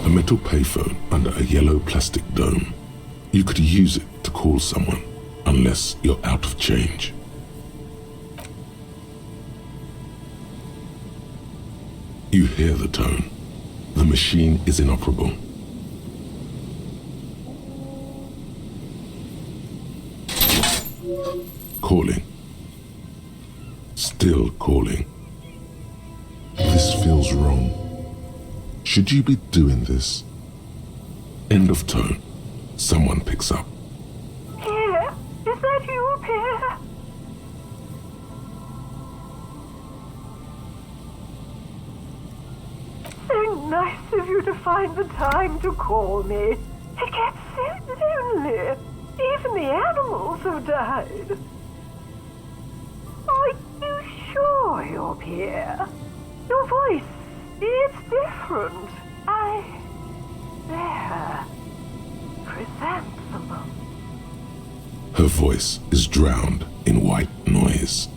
A metal payphone under a yellow plastic dome. You could use it to call someone, unless you're out of change. You hear the tone. The machine is inoperable. Calling. Still calling. This feels wrong. Should you be doing this? End of tone. Someone picks up. Pierre? Is that you, Pierre? So nice of you to find the time to call me. It gets so lonely. Even the animals have died. Are you sure you're Pierre? Your voice, it's different. There. Chrysanthemum. Her voice is drowned in white noise.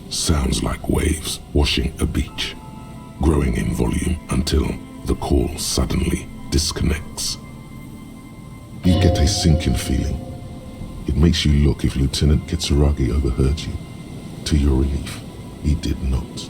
Sounds like waves washing a beach, growing in volume until the call suddenly disconnects. You get a sinking feeling. It makes you look if Lieutenant Kitsuragi overheard you. To your relief, he did not.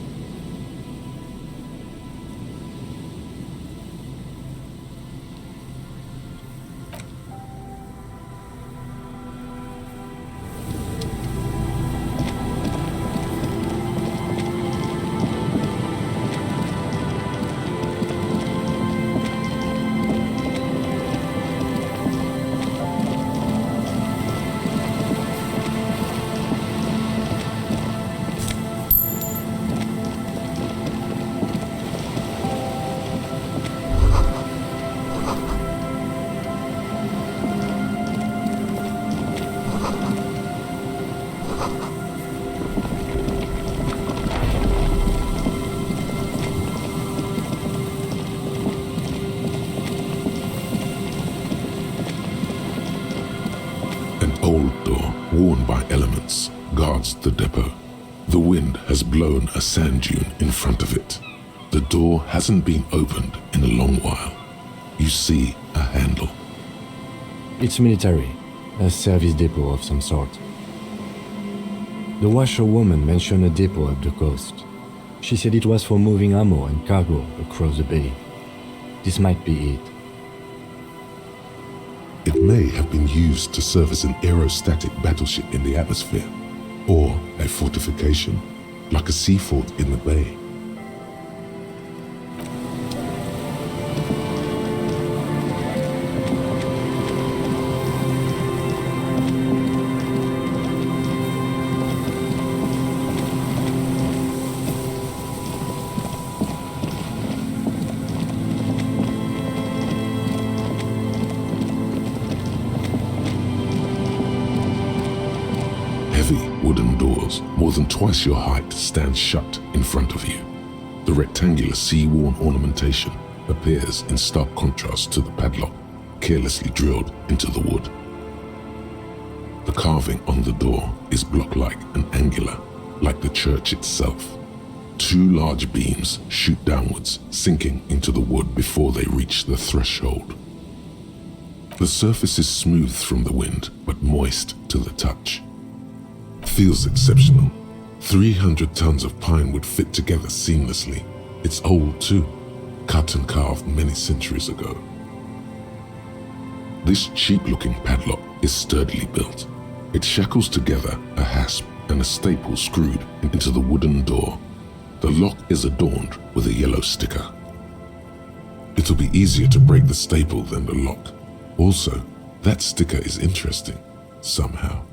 Worn by elements, guards the depot. The wind has blown a sand dune in front of it. The door hasn't been opened in a long while. You see a handle. It's military, a service depot of some sort. The washerwoman mentioned a depot up the coast. She said it was for moving ammo and cargo across the bay. This might be it. It may have been used to serve as an aerostatic battleship in the atmosphere, or a fortification, like a sea fort in the bay. Wooden doors, more than twice your height, stand shut in front of you. The rectangular sea-worn ornamentation appears in stark contrast to the padlock, carelessly drilled into the wood. The carving on the door is block-like and angular, like the church itself. Two large beams shoot downwards, sinking into the wood before they reach the threshold. The surface is smooth from the wind, but moist to the touch. Feels exceptional. 300 tons of pine would fit together seamlessly. It's old too, cut and carved many centuries ago. This cheap-looking padlock is sturdily built. It shackles together a hasp and a staple screwed into the wooden door. The lock is adorned with a yellow sticker. It'll be easier to break the staple than the lock. Also, that sticker is interesting, somehow.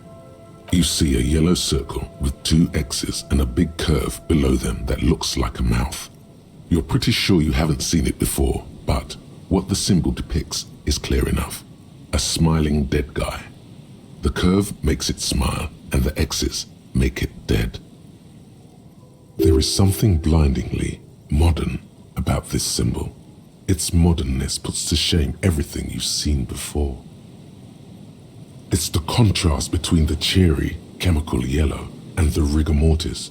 You see a yellow circle with two X's and a big curve below them that looks like a mouth. You're pretty sure you haven't seen it before, but what the symbol depicts is clear enough. A smiling dead guy. The curve makes it smile, and the X's make it dead. There is something blindingly modern about this symbol. Its modernness puts to shame everything you've seen before. It's the contrast between the cheery, chemical yellow and the rigor mortis.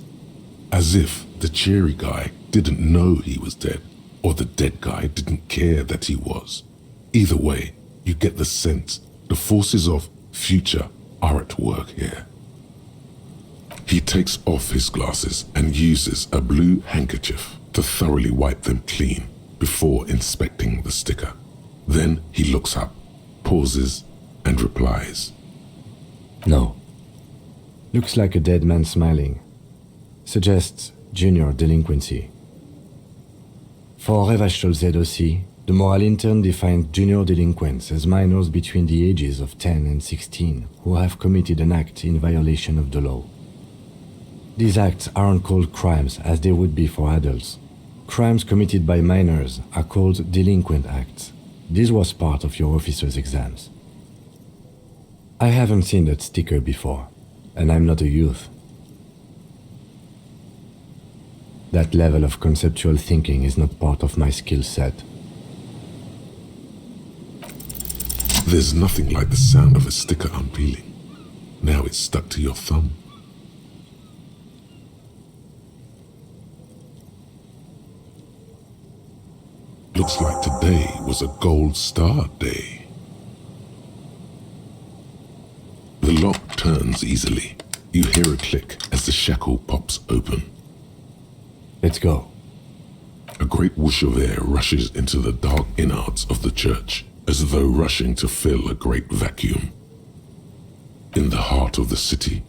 As if the cheery guy didn't know he was dead, or the dead guy didn't care that he was. Either way, you get the sense the forces of future are at work here. He takes off his glasses and uses a blue handkerchief to thoroughly wipe them clean before inspecting the sticker. Then he looks up, pauses, and replies. No. Looks like a dead man smiling. Suggests junior delinquency. For Revachol aussi, the moral intern defined junior delinquents as minors between the ages of 10 and 16 who have committed an act in violation of the law. These acts aren't called crimes as they would be for adults. Crimes committed by minors are called delinquent acts. This was part of your officer's exams. I haven't seen that sticker before, and I'm not a youth. That level of conceptual thinking is not part of my skill set. There's nothing like the sound of a sticker unpeeling. Now it's stuck to your thumb. Looks like today was a gold star day. The lock turns easily. You hear a click as the shackle pops open. Let's go. A great whoosh of air rushes into the dark innards of the church, as though rushing to fill a great vacuum. In the heart of the city,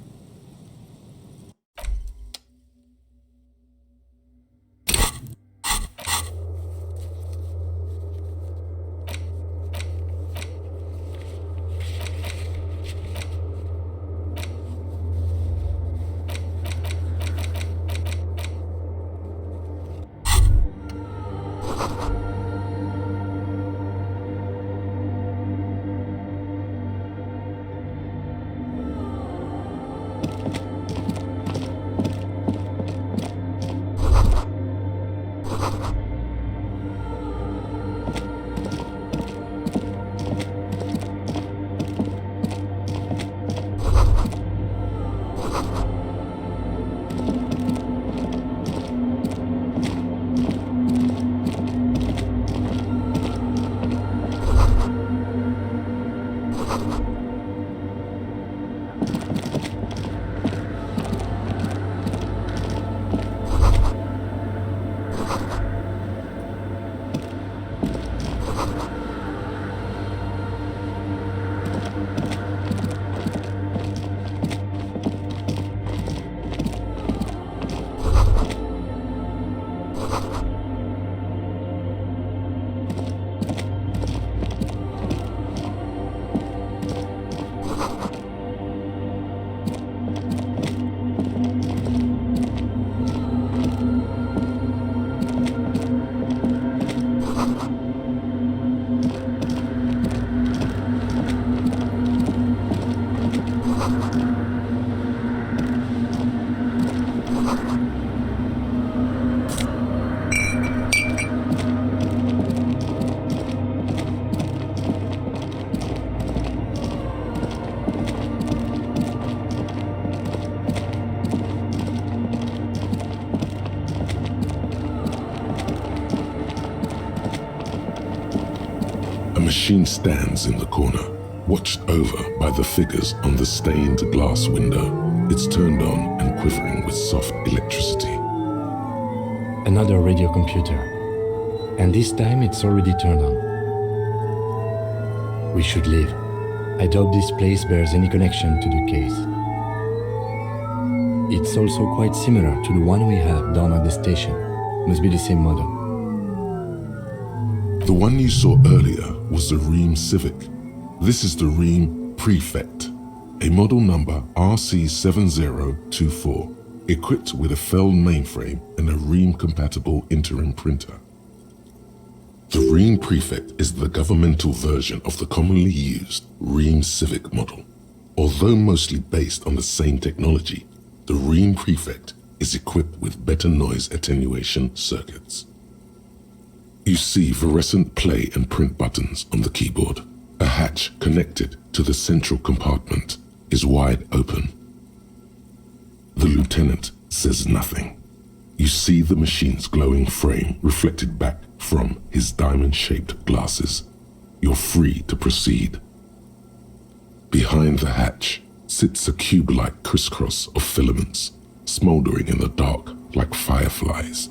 a machine stands in the corner, watched over by the figures on the stained glass window. It's turned on and quivering with soft electricity. Another radio computer. And this time it's already turned on. We should leave. I doubt this place bears any connection to the case. It's also quite similar to the one we have down at the station. Must be the same model. The one you saw earlier was the Ream Civic. This is the Ream Prefect, a model number RC7024, equipped with a Fell mainframe and a Ream-compatible interim printer. The Ream Prefect is the governmental version of the commonly used Ream Civic model. Although mostly based on the same technology, the Ream Prefect is equipped with better noise attenuation circuits. You see fluorescent play and print buttons on the keyboard. A hatch connected to the central compartment is wide open. The lieutenant says nothing. You see the machine's glowing frame reflected back from his diamond-shaped glasses. You're free to proceed. Behind the hatch sits a cube-like crisscross of filaments, smoldering in the dark like fireflies.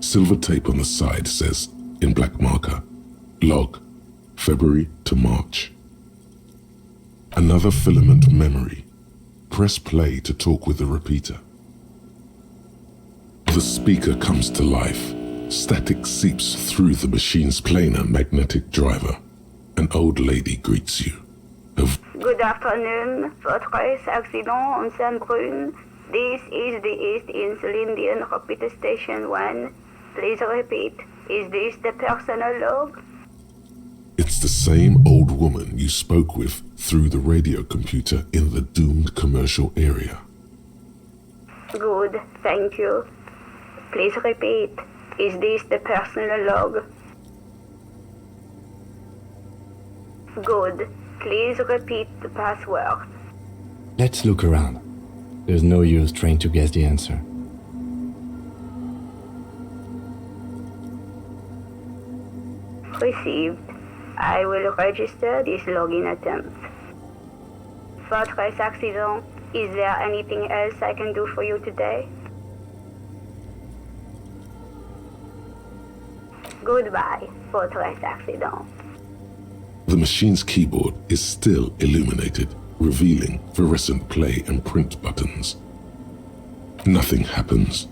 Silver tape on the side says, in black marker, log, February to March. Another filament memory. Press play to talk with the repeater. The speaker comes to life. Static seeps through the machine's planar magnetic driver. An old lady greets you. Good afternoon. Votre accident on Saint-Brun. This is the East Insulindian Repeater Station 1. Please repeat. Is this the personal log? It's the same old woman you spoke with through the radio computer in the doomed commercial area. Good, thank you. Please repeat. Is this the personal log? Good. Please repeat the password. Let's look around. There's no use trying to guess the answer. Received. I will register this login attempt. Votre accident. Is there anything else I can do for you today? Goodbye, votre accident. The machine's keyboard is still illuminated, revealing fluorescent play and print buttons. Nothing happens.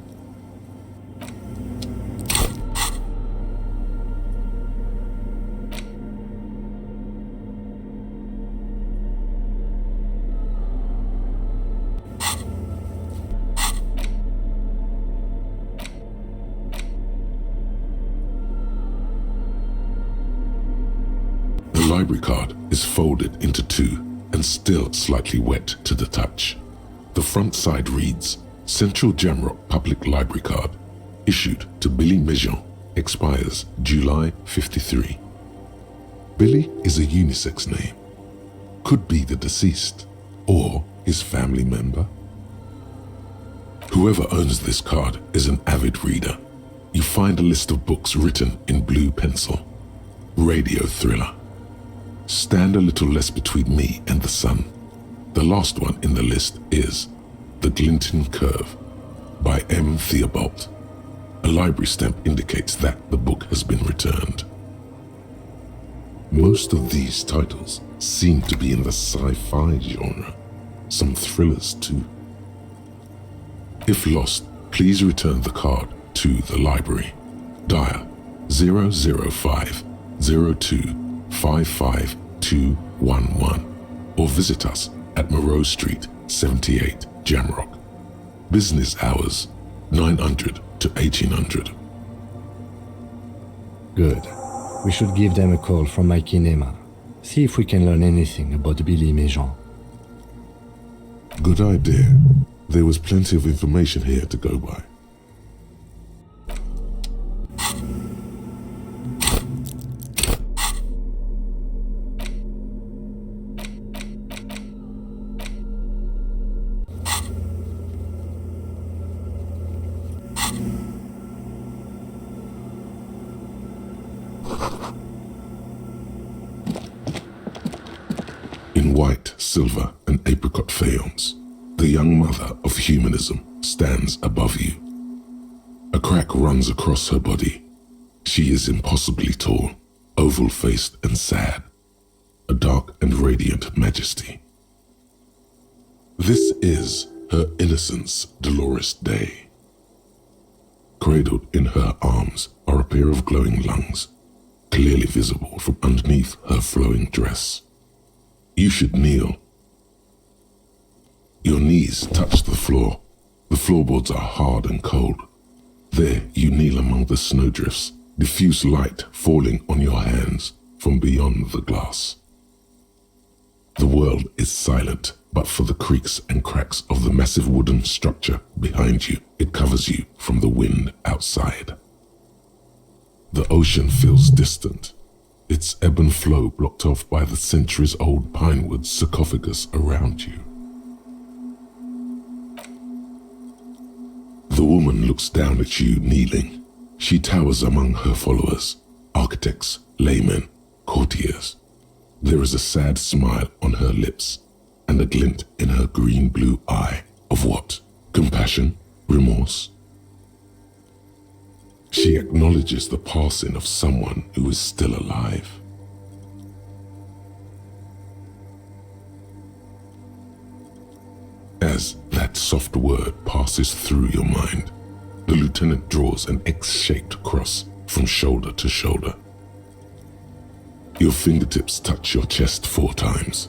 The library card is folded into two and still slightly wet to the touch. The front side reads, Central Jamrock Public Library Card, issued to Billy Mejean, expires July 53. Billy is a unisex name. Could be the deceased or his family member. Whoever owns this card is an avid reader. You find a list of books written in blue pencil. Radio thriller. Stand a little less between me and the sun. The last one in the list is The Glinting Curve by M. Theobald. A library stamp indicates that the book has been returned. Most of these titles seem to be in the sci-fi genre, some thrillers too. If lost, please return the card to the library. Dial 005 02 55211 or visit us at Moreau Street, 78, Jamrock. Business hours 900 to 1800. Good. We should give them a call from my kinema. See if we can learn anything about Billy Mejean. Good idea. There was plenty of information here to go by. In white, silver, and apricot faience, the young mother of humanism stands above you. A crack runs across her body. She is impossibly tall, oval-faced and sad, a dark and radiant majesty. This is her innocence, Dolores Day. Cradled in her arms are a pair of glowing lungs, clearly visible from underneath her flowing dress. You should kneel. Your knees touch the floor. The floorboards are hard and cold. There you kneel among the snowdrifts, diffuse light falling on your hands from beyond the glass. The world is silent, but for the creaks and cracks of the massive wooden structure behind you, it covers you from the wind outside. The ocean feels distant, its ebb and flow blocked off by the centuries-old pinewood sarcophagus around you. The woman looks down at you kneeling. She towers among her followers, architects, laymen, courtiers. There is a sad smile on her lips and a glint in her green-blue eye of what? Compassion? Remorse? She acknowledges the passing of someone who is still alive. As that soft word passes through your mind, the lieutenant draws an X-shaped cross from shoulder to shoulder. Your fingertips touch your chest 4 times.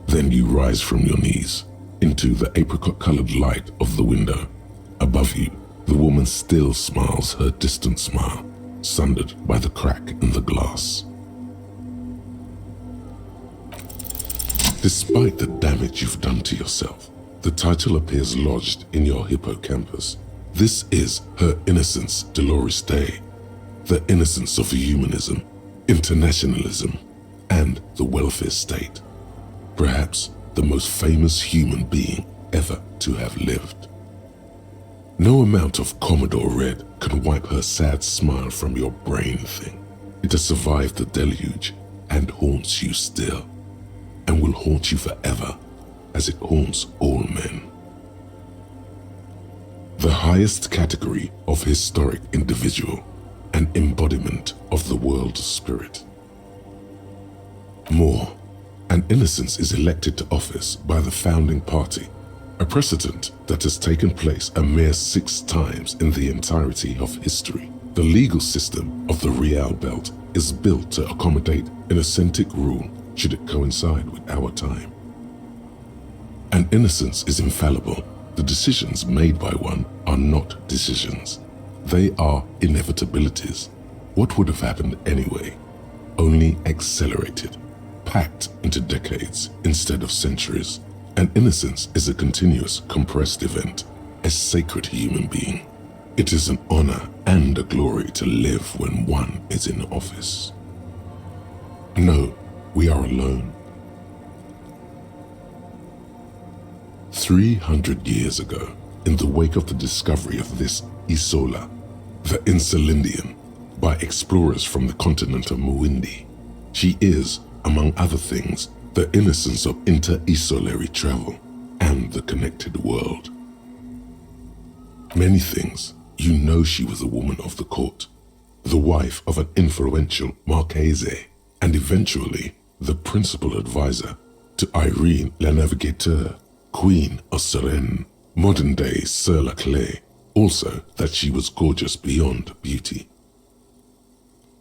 Then you rise from your knees into the apricot-colored light of the window. Above you, the woman still smiles her distant smile, sundered by the crack in the glass. Despite the damage you've done to yourself, the title appears lodged in your hippocampus. This is her innocence, Dolores Day, the innocence of humanism, internationalism, and the welfare state. Perhaps the most famous human being ever to have lived. No amount of Commodore Red can wipe her sad smile from your brain thing. It has survived the deluge and haunts you still, and will haunt you forever as it haunts all men. The highest category of historic individual, an embodiment of the world spirit. More, an innocence is elected to office by the founding party, a precedent that has taken place a mere 6 times in the entirety of history. The legal system of the Real Belt is built to accommodate an authentic rule should it coincide with our time. An innocence is infallible. The decisions made by one are not decisions. They are inevitabilities. What would have happened anyway? Only accelerated, packed into decades instead of centuries. An innocence is a continuous, compressed event, a sacred human being. It is an honor and a glory to live when one is in office. No, we are alone. 300 years ago, in the wake of the discovery of this Isola, the Insulindian, by explorers from the continent of Muindi, she is, among other things, the innocence of inter-isolary travel and the connected world. Many things, you know she was a woman of the court, the wife of an influential Marchese, and eventually the principal advisor to Irene la Navigateur, Queen of Suresnes, modern-day Sir La Clé, also that she was gorgeous beyond beauty.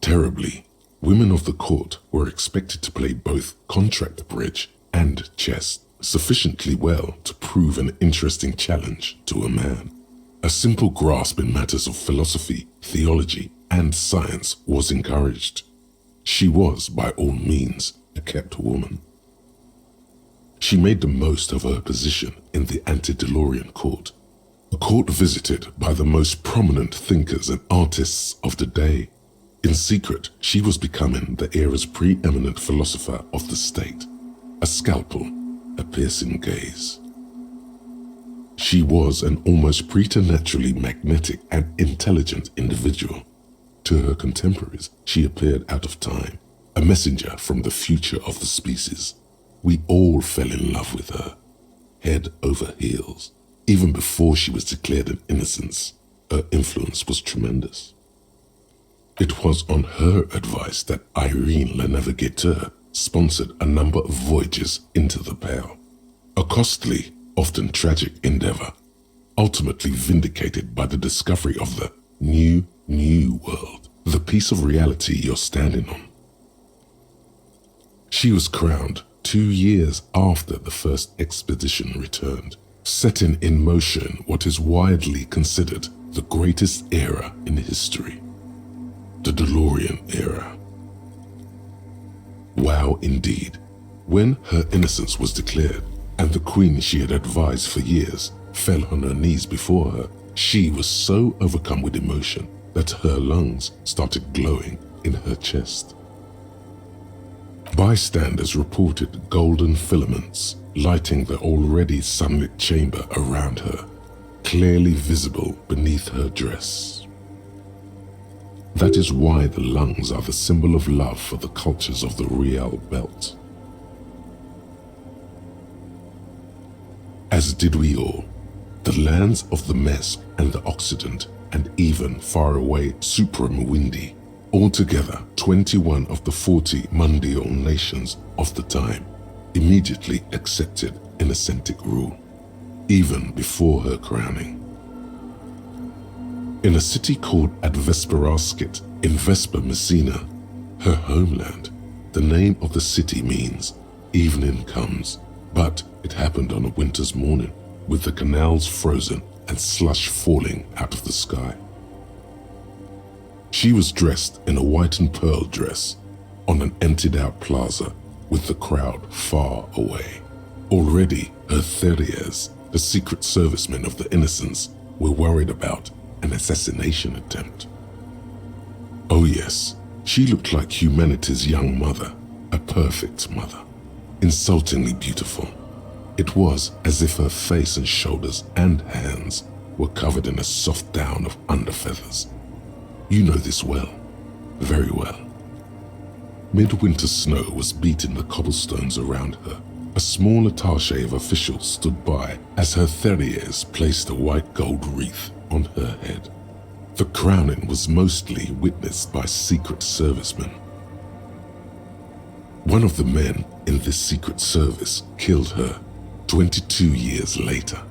Terribly, women of the court were expected to play both contract bridge and chess sufficiently well to prove an interesting challenge to a man. A simple grasp in matters of philosophy, theology, and science was encouraged. She was, by all means, a kept woman. She made the most of her position in the antediluvian court, a court visited by the most prominent thinkers and artists of the day. In secret, she was becoming the era's preeminent philosopher of the state, a scalpel, a piercing gaze. She was an almost preternaturally magnetic and intelligent individual. To her contemporaries, she appeared out of time, a messenger from the future of the species. We all fell in love with her, head over heels. Even before she was declared an innocence, her influence was tremendous. It was on her advice that Irene la Navigateur sponsored a number of voyages into the Pale, a costly, often tragic endeavor, ultimately vindicated by the discovery of the new world, the piece of reality you're standing on. She was crowned 2 years after the first expedition returned, setting in motion what is widely considered the greatest era in history, the DeLorean era. Wow, indeed. When her innocence was declared and the queen she had advised for years fell on her knees before her, she was so overcome with emotion that her lungs started glowing in her chest. Bystanders reported golden filaments lighting the already sunlit chamber around her, clearly visible beneath her dress. That is why the lungs are the symbol of love for the cultures of the Real Belt. As did we all, the lands of the Mesk and the Occident, and even far away Supremwindi, altogether 21 of the 40 Mundial nations of the time, immediately accepted Innocentic rule, even before her crowning. In a city called Advesperaskit in Vesper Messina, her homeland, the name of the city means evening comes, but it happened on a winter's morning with the canals frozen and slush falling out of the sky. She was dressed in a white and pearl dress on an emptied-out plaza with the crowd far away. Already her Theriers, the secret servicemen of the Innocents, were worried about an assassination attempt. Oh yes, she looked like humanity's young mother, a perfect mother, insultingly beautiful. It was as if her face and shoulders and hands were covered in a soft down of underfeathers. You know this well, very well. Midwinter snow was beating the cobblestones around her. A small attaché of officials stood by as her Theriers placed a white gold wreath on her head. The crowning was mostly witnessed by secret servicemen. One of the men in this secret service killed her 22 years later,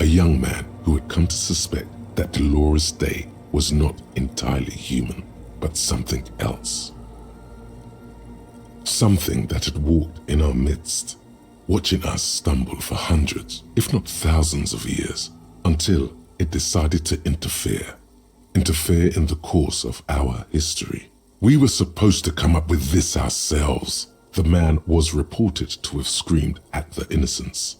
a young man who had come to suspect that Dolores Day was not entirely human, but something else. Something that had walked in our midst, watching us stumble for hundreds, if not thousands of years, until it decided to interfere in the course of our history. We were supposed to come up with this ourselves, the man was reported to have screamed at the Innocents.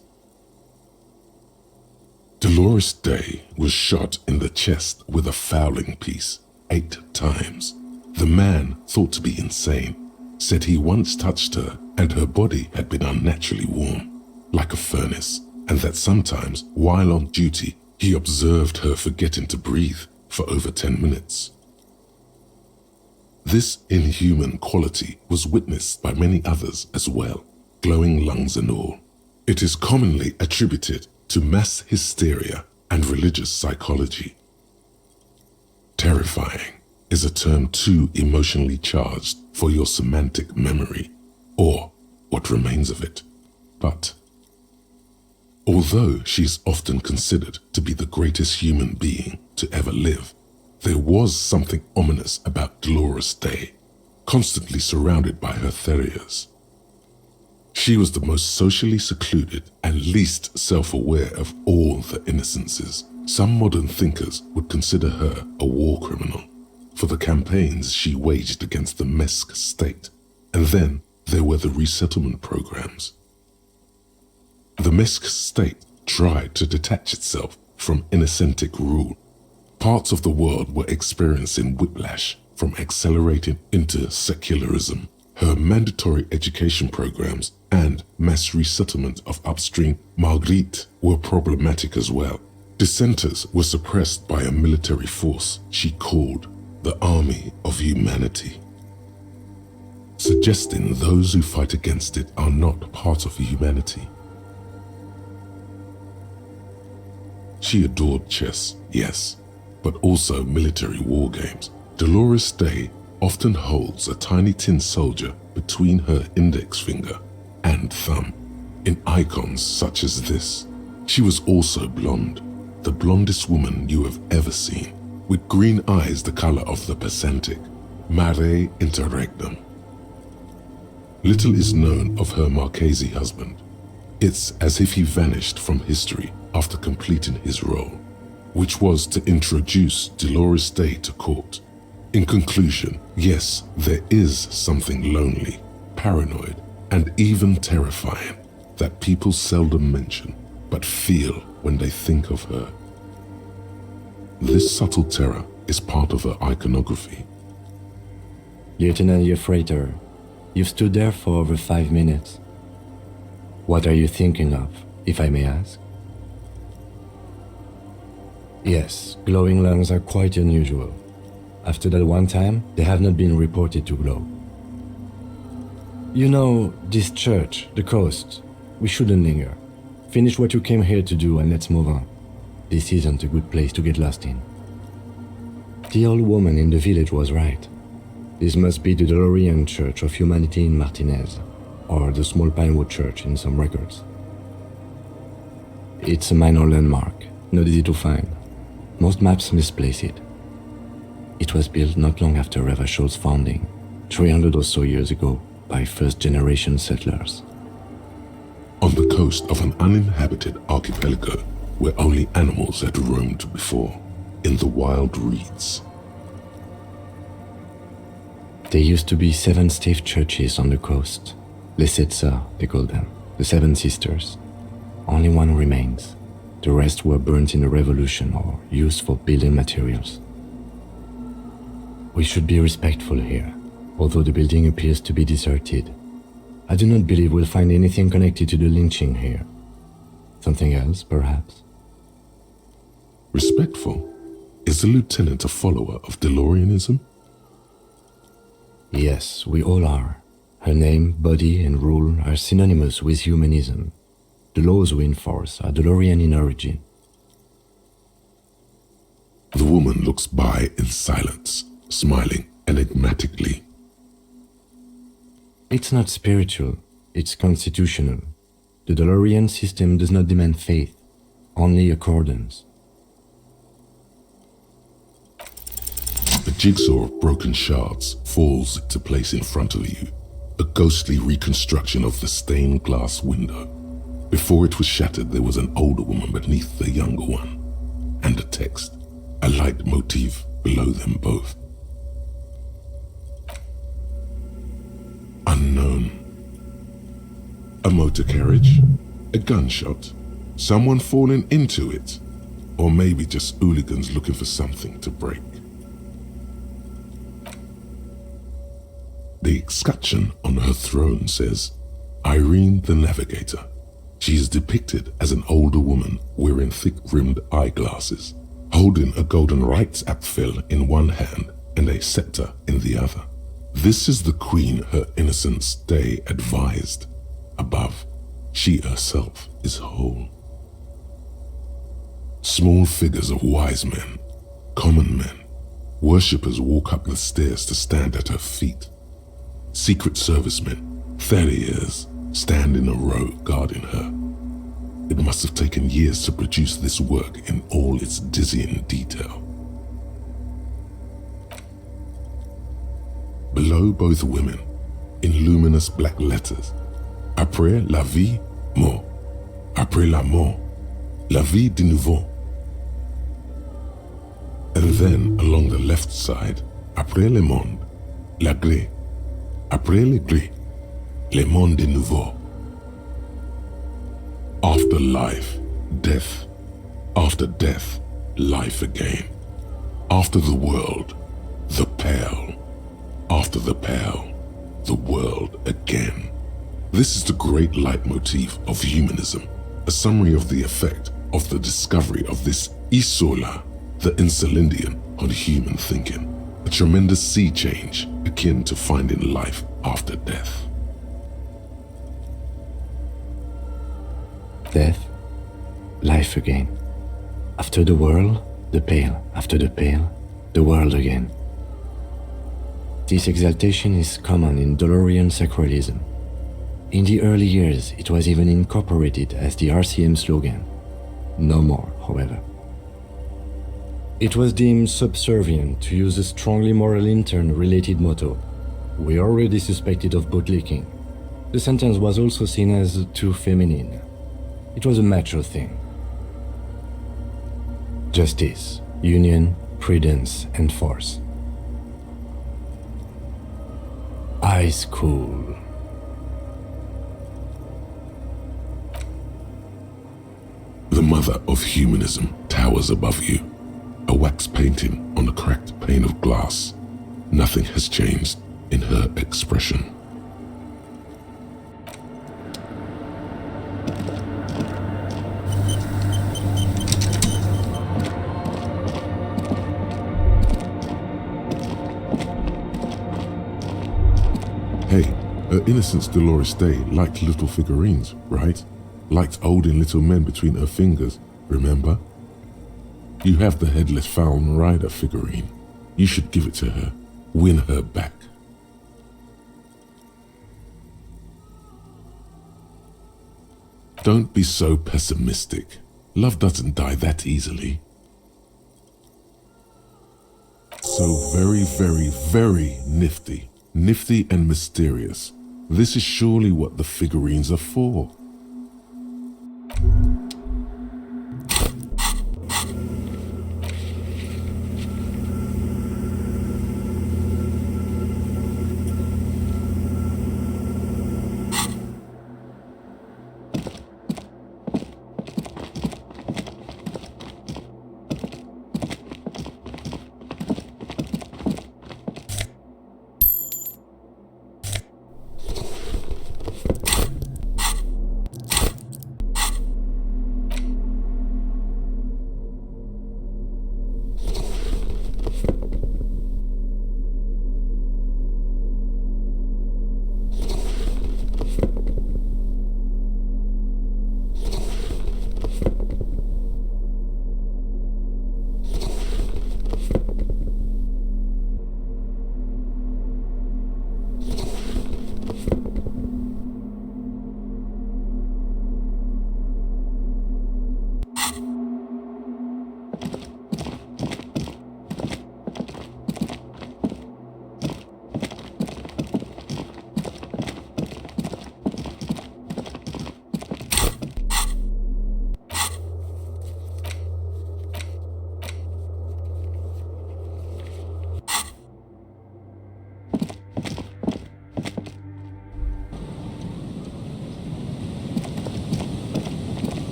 Dolores Day was shot in the chest with a fowling piece 8 times. The man, thought to be insane, said he once touched her and her body had been unnaturally warm, like a furnace, and that sometimes, while on duty, he observed her forgetting to breathe for over 10 minutes. This inhuman quality was witnessed by many others as well, glowing lungs and all. It is commonly attributed to mass hysteria and religious psychology. Terrifying is a term too emotionally charged for your semantic memory, or what remains of it. But although she is often considered to be the greatest human being to ever live, there was something ominous about Dolores Day, constantly surrounded by her Theriers. She was the most socially secluded and least self-aware of all the Innocences. Some modern thinkers would consider her a war criminal for the campaigns she waged against the Mesk state, and then there were the resettlement programs. The Mesk state tried to detach itself from Innocentic rule. Parts of the world were experiencing whiplash from accelerating into secularism. Her mandatory education programs and mass resettlement of upstream Marguerite were problematic as well. Dissenters were suppressed by a military force she called the Army of Humanity, suggesting those who fight against it are not part of humanity. She adored chess, yes, but also military war games. Dolores Day often holds a tiny tin soldier between her index finger and thumb in icons such as this. She was also blonde, the blondest woman you have ever seen, with green eyes the color of the Pacentic, mare interregnum. Little is known of her Marchese husband. It's as if he vanished from history after completing his role, which was to introduce Dolores Day to court. In conclusion, yes, there is something lonely, paranoid, and even terrifying that people seldom mention, but feel when they think of her. This subtle terror is part of her iconography. Lieutenant Euphrator, you've stood there for over 5 minutes. What are you thinking of, if I may ask? Yes, glowing lungs are quite unusual. After that one time, they have not been reported to glow. You know, this church, the coast, we shouldn't linger. Finish what you came here to do and let's move on. This isn't a good place to get lost in. The old woman in the village was right. This must be the DeLorean Church of Humanity in Martinez, or the small Pinewood Church in some records. It's a minor landmark, not easy to find. Most maps misplace it. It was built not long after Revachol's founding, 300 or so years ago, by first-generation settlers. On the coast of an uninhabited archipelago where only animals had roamed before, in the wild reeds. There used to be 7 stave churches on the coast. Les Sept Sœurs, they call them, the 7 sisters. Only one remains. The rest were burnt in the revolution or used for building materials. We should be respectful here, although the building appears to be deserted. I do not believe we'll find anything connected to the lynching here. Something else, perhaps? Respectful? Is the lieutenant a follower of DeLoreanism? Yes, we all are. Her name, body, and rule are synonymous with humanism. The laws we enforce are DeLorean in origin. The woman looks by in silence, smiling enigmatically. It's not spiritual, it's constitutional. The DeLorean system does not demand faith, only accordance. A jigsaw of broken shards falls into place in front of you, a ghostly reconstruction of the stained glass window. Before it was shattered, there was an older woman beneath the younger one, and a text, a light motif below them both. Unknown. A motor carriage, a gunshot, someone falling into it, or maybe just hooligans looking for something to break. The escutcheon on her throne says, Irene the Navigator. She is depicted as an older woman wearing thick-rimmed eyeglasses, holding a golden rights apfel in one hand and a scepter in the other. This is the queen her innocence day advised. Above, she herself is whole. Small figures of wise men, common men, worshippers walk up the stairs to stand at her feet. Secret servicemen, farriers, stand in a row guarding her. It must have taken years to produce this work in all its dizzying detail. Below both women, in luminous black letters, Après la vie, mort. Après la mort, la vie de nouveau. And then along the left side, Après le monde, la gré. Après le gré, le monde de nouveau. After life, death. After death, life again. After the world, the pale. After the pale, the world again. This is the great leitmotif of humanism, a summary of the effect of the discovery of this Isola, the Insulindian, on human thinking. A tremendous sea change akin to finding life after death. Death, life again. After the world, the pale. After the pale, the world again. This exaltation is common in DeLorean sacralism. In the early years, it was even incorporated as the RCM slogan. No more, however. It was deemed subservient to use a strongly moral intern-related motto. We already suspected of bootlicking. The sentence was also seen as too feminine. It was a macho thing. Justice, union, prudence, and force. High school. The mother of humanism towers above you, a wax painting on a cracked pane of glass. Nothing has changed in her expression. Hey, her innocence Dolores Day liked little figurines, right? Liked holding little men between her fingers, remember? You have the headless Falcon Rider figurine. You should give it to her. Win her back. Don't be so pessimistic. Love doesn't die that easily. So very, very, very nifty. Nifty and mysterious. This is surely what the figurines are for.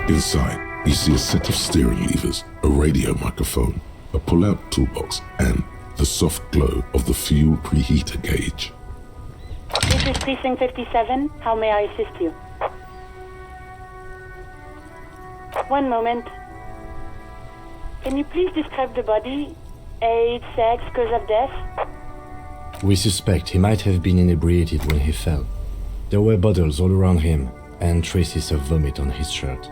Inside, you see a set of steering levers, a radio microphone, a pull-out toolbox, and the soft glow of the fuel preheater gauge. This is Precinct 57. How may I assist you? One moment. Can you please describe the body? Age, sex, cause of death? We suspect he might have been inebriated when he fell. There were bottles all around him, and traces of vomit on his shirt.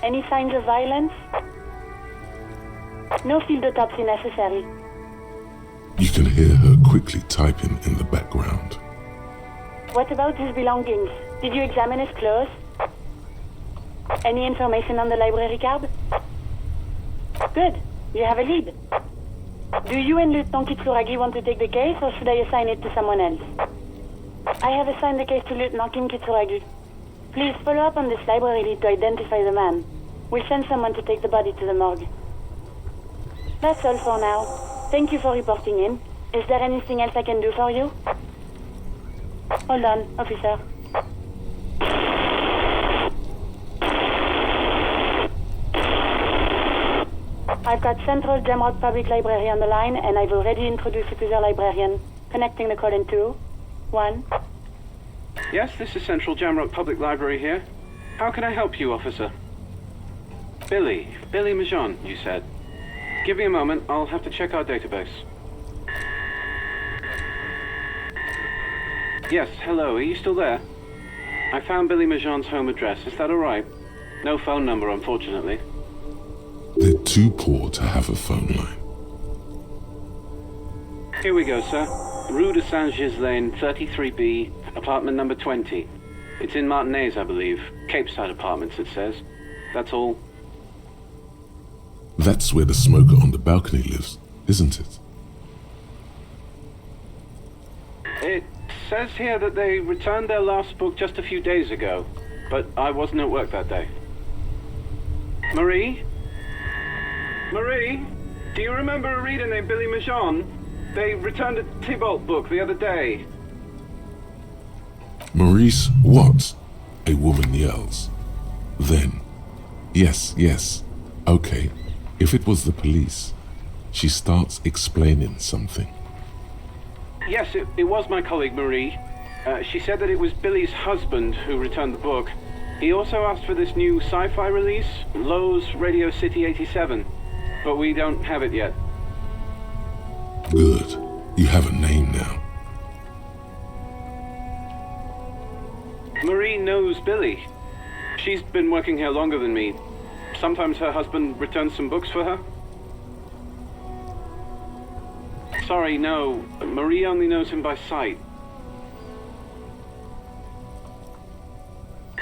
Any signs of violence? No field autopsy necessary. You can hear her quickly typing in the background. What about his belongings? Did you examine his clothes? Any information on the library card? Good. You have a lead. Do you and Lieutenant Kitsuragi want to take the case, or should I assign it to someone else? I have assigned the case to Lieutenant Kim Kitsuragi. Please follow up on this library lead to identify the man. We'll send someone to take the body to the morgue. That's all for now. Thank you for reporting in. Is there anything else I can do for you? Hold on, officer. I've got Central Jamrock Public Library on the line, and I've already introduced you to the librarian. Connecting the call in 2, 1. Yes, this is Central Jamrock Public Library here. How can I help you, officer? Billy Majon, you said. Give me a moment, I'll have to check our database. Yes, hello, are you still there? I found Billy Majon's home address, is that alright? No phone number, unfortunately. They're too poor to have a phone line. Here we go, sir. Rue de Saint-Ghislain, 33B, apartment number 20. It's in Martinez, I believe. Cape Side Apartments, it says. That's all. That's where the smoker on the balcony lives, isn't it? It says here that they returned their last book just a few days ago, but I wasn't at work that day. Marie? Marie? Do you remember a reader named Billy Majon? They returned a Tybalt book the other day. Maurice, what? A woman yells. Then, yes, okay. If it was the police, she starts explaining something. Yes, it was my colleague Marie. She said that it was Billy's husband who returned the book. He also asked for this new sci-fi release, Lowe's Radio City 87, but we don't have it yet. Good. You have a name now. Marie knows Billy. She's been working here longer than me. Sometimes her husband returns some books for her. Sorry, no. Marie only knows him by sight.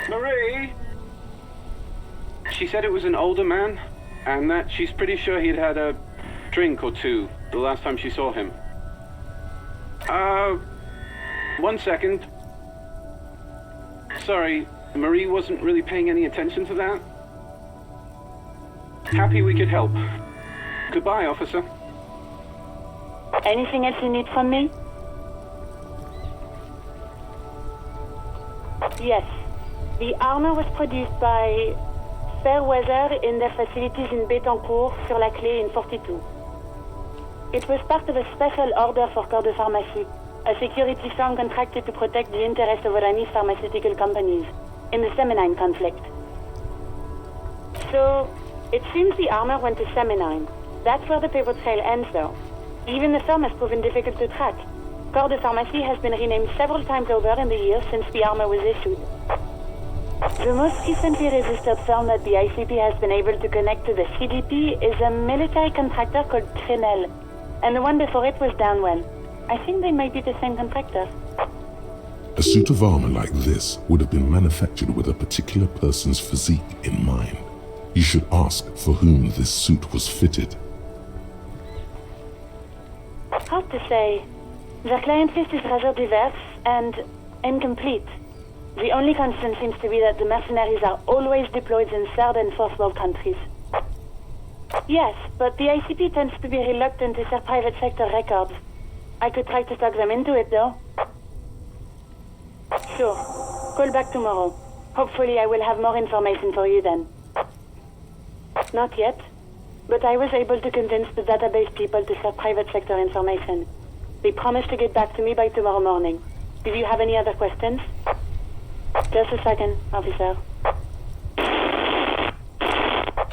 Marie! She said it was an older man, and that she's pretty sure he'd had a drink or two the last time she saw him. 1 second. Sorry, Marie wasn't really paying any attention to that. Happy we could help. Goodbye, officer. Anything else you need from me? Yes. The armor was produced by Fairweather in their facilities in Bétancourt sur la Clé in 42. It was part of a special order for Corps de Pharmacie, a security firm contracted to protect the interests of Oranese pharmaceutical companies in the Semenine conflict. So, it seems the armor went to Semenine. That's where the paper trail ends, though. Even the firm has proven difficult to track. Corps de Pharmacie has been renamed several times over in the years since the armor was issued. The most recently registered firm that the ICP has been able to connect to the CDP is a military contractor called Trinell, and the one before it was Downwell. I think they might be the same contractor. A suit of armor like this would have been manufactured with a particular person's physique in mind. You should ask for whom this suit was fitted. Hard to say. The client list is rather diverse and incomplete. The only constant seems to be that the mercenaries are always deployed in third and fourth world countries. Yes, but the ICP tends to be reluctant to share private sector records. I could try to talk them into it, though. Sure. Call back tomorrow. Hopefully I will have more information for you then. Not yet, but I was able to convince the database people to share private sector information. They promised to get back to me by tomorrow morning. Do you have any other questions? Just a second, officer.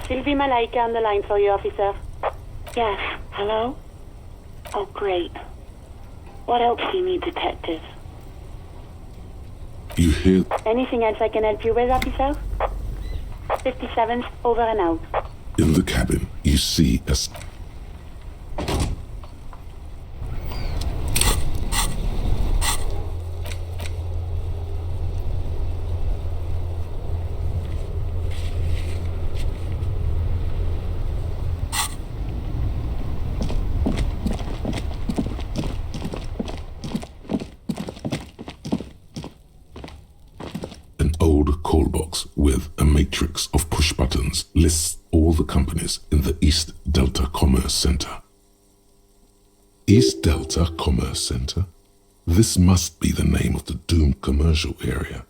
Sylvie Malaika on the line for you, officer. Yes, hello? Oh, great. What else do you need, detective? You hear? Anything else I can help you with, officer? 57th, over and out. In the cabin, you see a... An old call box with a matrix of push buttons lists all the companies in the East Delta Commerce Center. East Delta Commerce Center? This must be the name of the doomed commercial area.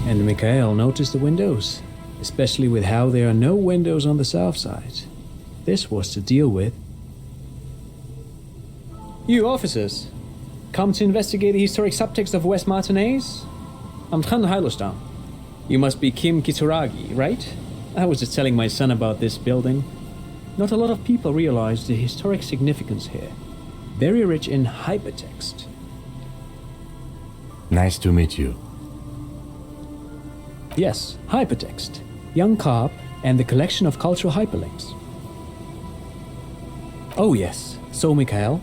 And Mikhail noticed the windows, especially with how there are no windows on the south side. This was to deal with. You officers, come to investigate the historic subtext of West Martinez? I'm Tran Heilostam. You must be Kim Kituragi, right? I was just telling my son about this building. Not a lot of people realize the historic significance here. Very rich in hypertext. Nice to meet you. Yes, hypertext. Young Carp and the collection of cultural hyperlinks. Oh yes, so Mikhail.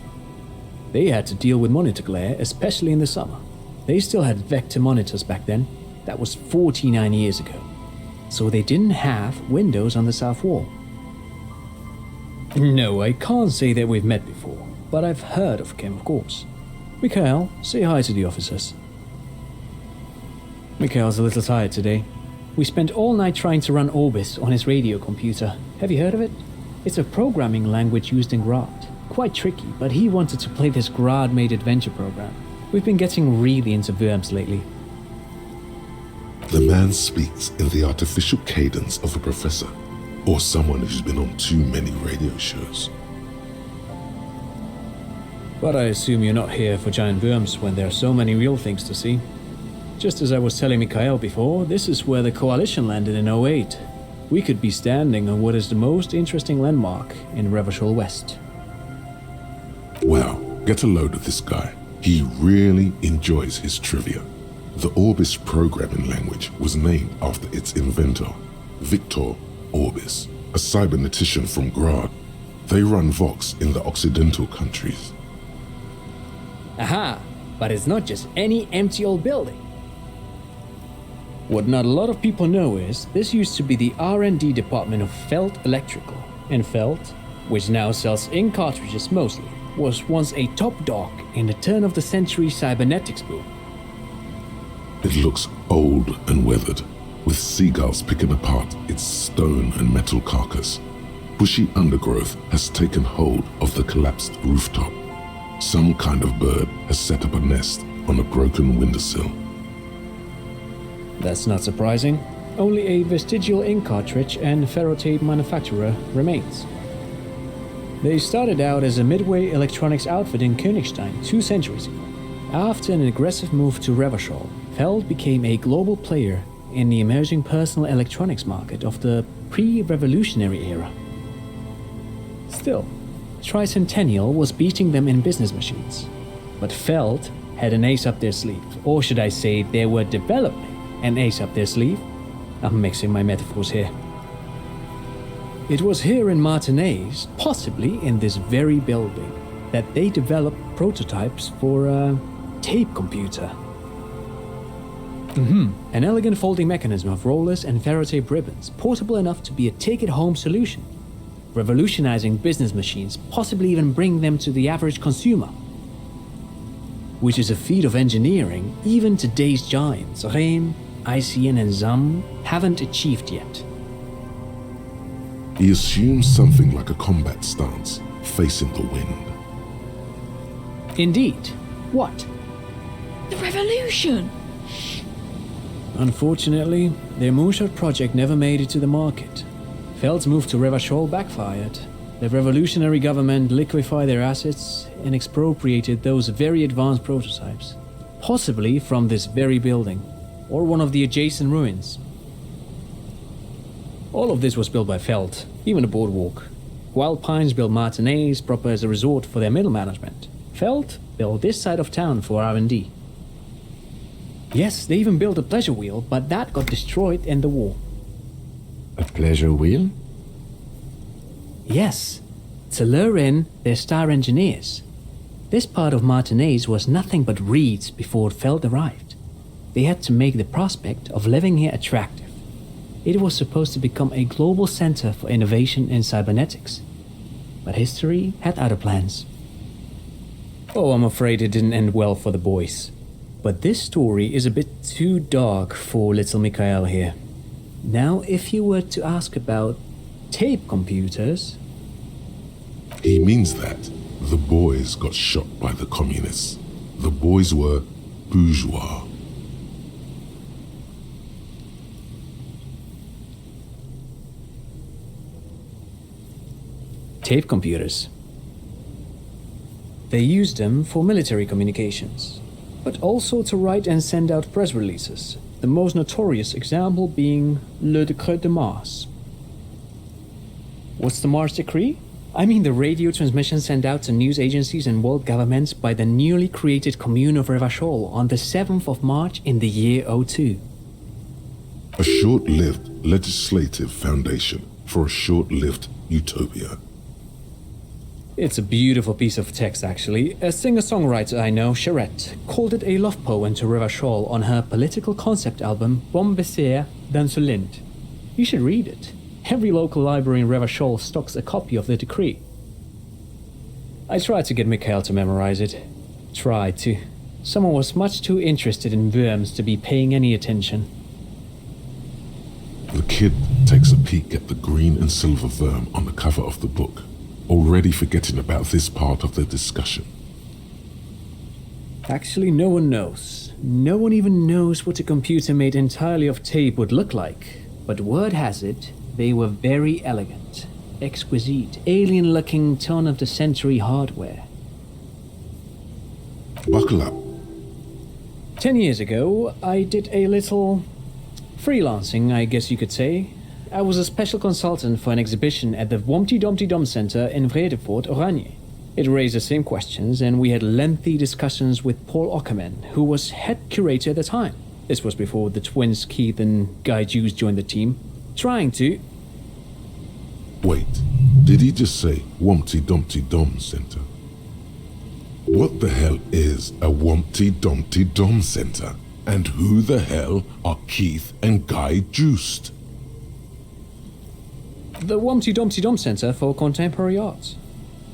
They had to deal with monitor glare, especially in the summer. They still had vector monitors back then. That was 49 years ago. So they didn't have windows on the south wall. No, I can't say that we've met before, but I've heard of Kim, of course. Mikhail, say hi to the officers. Mikhail's a little tired today. We spent all night trying to run Orbis on his radio computer. Have you heard of it? It's a programming language used in Grad. Quite tricky, but he wanted to play this Grad-made adventure program. We've been getting really into Worms lately. The man speaks in the artificial cadence of a professor, or someone who's been on too many radio shows. But I assume you're not here for giant worms when there are so many real things to see. Just as I was telling Mikhail before, this is where the Coalition landed in 08. We could be standing on what is the most interesting landmark in Revachol West. Wow, get a load of this guy. He really enjoys his trivia. The Orbis programming language was named after its inventor, Victor Orbis, a cybernetician from Grad. They run Vox in the Occidental countries. Aha! But it's not just any empty old building. What not a lot of people know is this used to be the R&D department of Felt Electrical. And Felt, which now sells ink cartridges mostly, was once a top dog in the turn-of-the-century cybernetics boom. It looks old and weathered, with seagulls picking apart its stone and metal carcass. Bushy undergrowth has taken hold of the collapsed rooftop. Some kind of bird has set up a nest on a broken windowsill. That's not surprising. Only a vestigial ink cartridge and ferrotape manufacturer remains. They started out as a midway electronics outfit in Königstein 2 centuries ago. After an aggressive move to Revachol, Feld became a global player in the emerging personal electronics market of the pre-revolutionary era. Still, Tricentennial was beating them in business machines. But Feld had an ace up their sleeve, or should I say they were developing an ace up their sleeve. I'm mixing my metaphors here. It was here in Martinez, possibly in this very building, that they developed prototypes for a tape computer. An elegant folding mechanism of rollers and ferrotape ribbons, portable enough to be a take-it-home solution, revolutionizing business machines, possibly even bring them to the average consumer. Which is a feat of engineering even today's giants, Rehm, ICN and ZAM, haven't achieved yet. He assumes something like a combat stance, facing the wind. Indeed. What? The revolution! Unfortunately, their moonshot project never made it to the market. Feld's move to Revachol backfired. The revolutionary government liquefied their assets and expropriated those very advanced prototypes, possibly from this very building, or one of the adjacent ruins. All of this was built by Feld, even the boardwalk. Wild Pines built Martinez proper as a resort for their middle management. Feld built this side of town for R&D. Yes, they even built a pleasure wheel, but that got destroyed in the war. A pleasure wheel? Yes, to lure in their star engineers. This part of Martinez was nothing but reeds before Feld arrived. They had to make the prospect of living here attractive. It was supposed to become a global center for innovation in cybernetics. But history had other plans. Oh, I'm afraid it didn't end well for the boys. But this story is a bit too dark for little Mikhail here. Now, if you were to ask about tape computers... He means that the boys got shot by the communists. The boys were bourgeois. Tape computers. They used them for military communications, but also to write and send out press releases, the most notorious example being Le Décret de Mars. What's the Mars Decree? I mean the radio transmission sent out to news agencies and world governments by the newly created Commune of Revachol on the 7th of March in the year 02. A short-lived legislative foundation for a short-lived utopia. It's a beautiful piece of text, actually. A singer-songwriter I know, Charette, called it a love poem to Revachol on her political concept album, Bon Baiser dans le Lind. You should read it. Every local library in Revachol stocks a copy of the decree. I tried to get Mikhail to memorize it. Tried to. Someone was much too interested in worms to be paying any attention. The kid takes a peek at the green and silver worm on the cover of the book, already forgetting about this part of the discussion. Actually, no one knows. No one even knows what a computer made entirely of tape would look like. But word has it, they were very elegant, exquisite, alien-looking turn-of-the-century hardware. Buckle up. 10 years ago, I did a little freelancing, I guess you could say. I was a special consultant for an exhibition at the Womty Center in Vredefort, Oranje. It raised the same questions, and we had lengthy discussions with Paul Ockerman, who was head curator at the time. This was before the twins Keith and Guy Hughes joined the team. Trying to... Wait, did he just say Wompty Dumpty Dom Center? What the hell is a Wompty Dumpty Dom Center? And who the hell are Keith and Guy Juiced? The Womty Dom Center for Contemporary Art.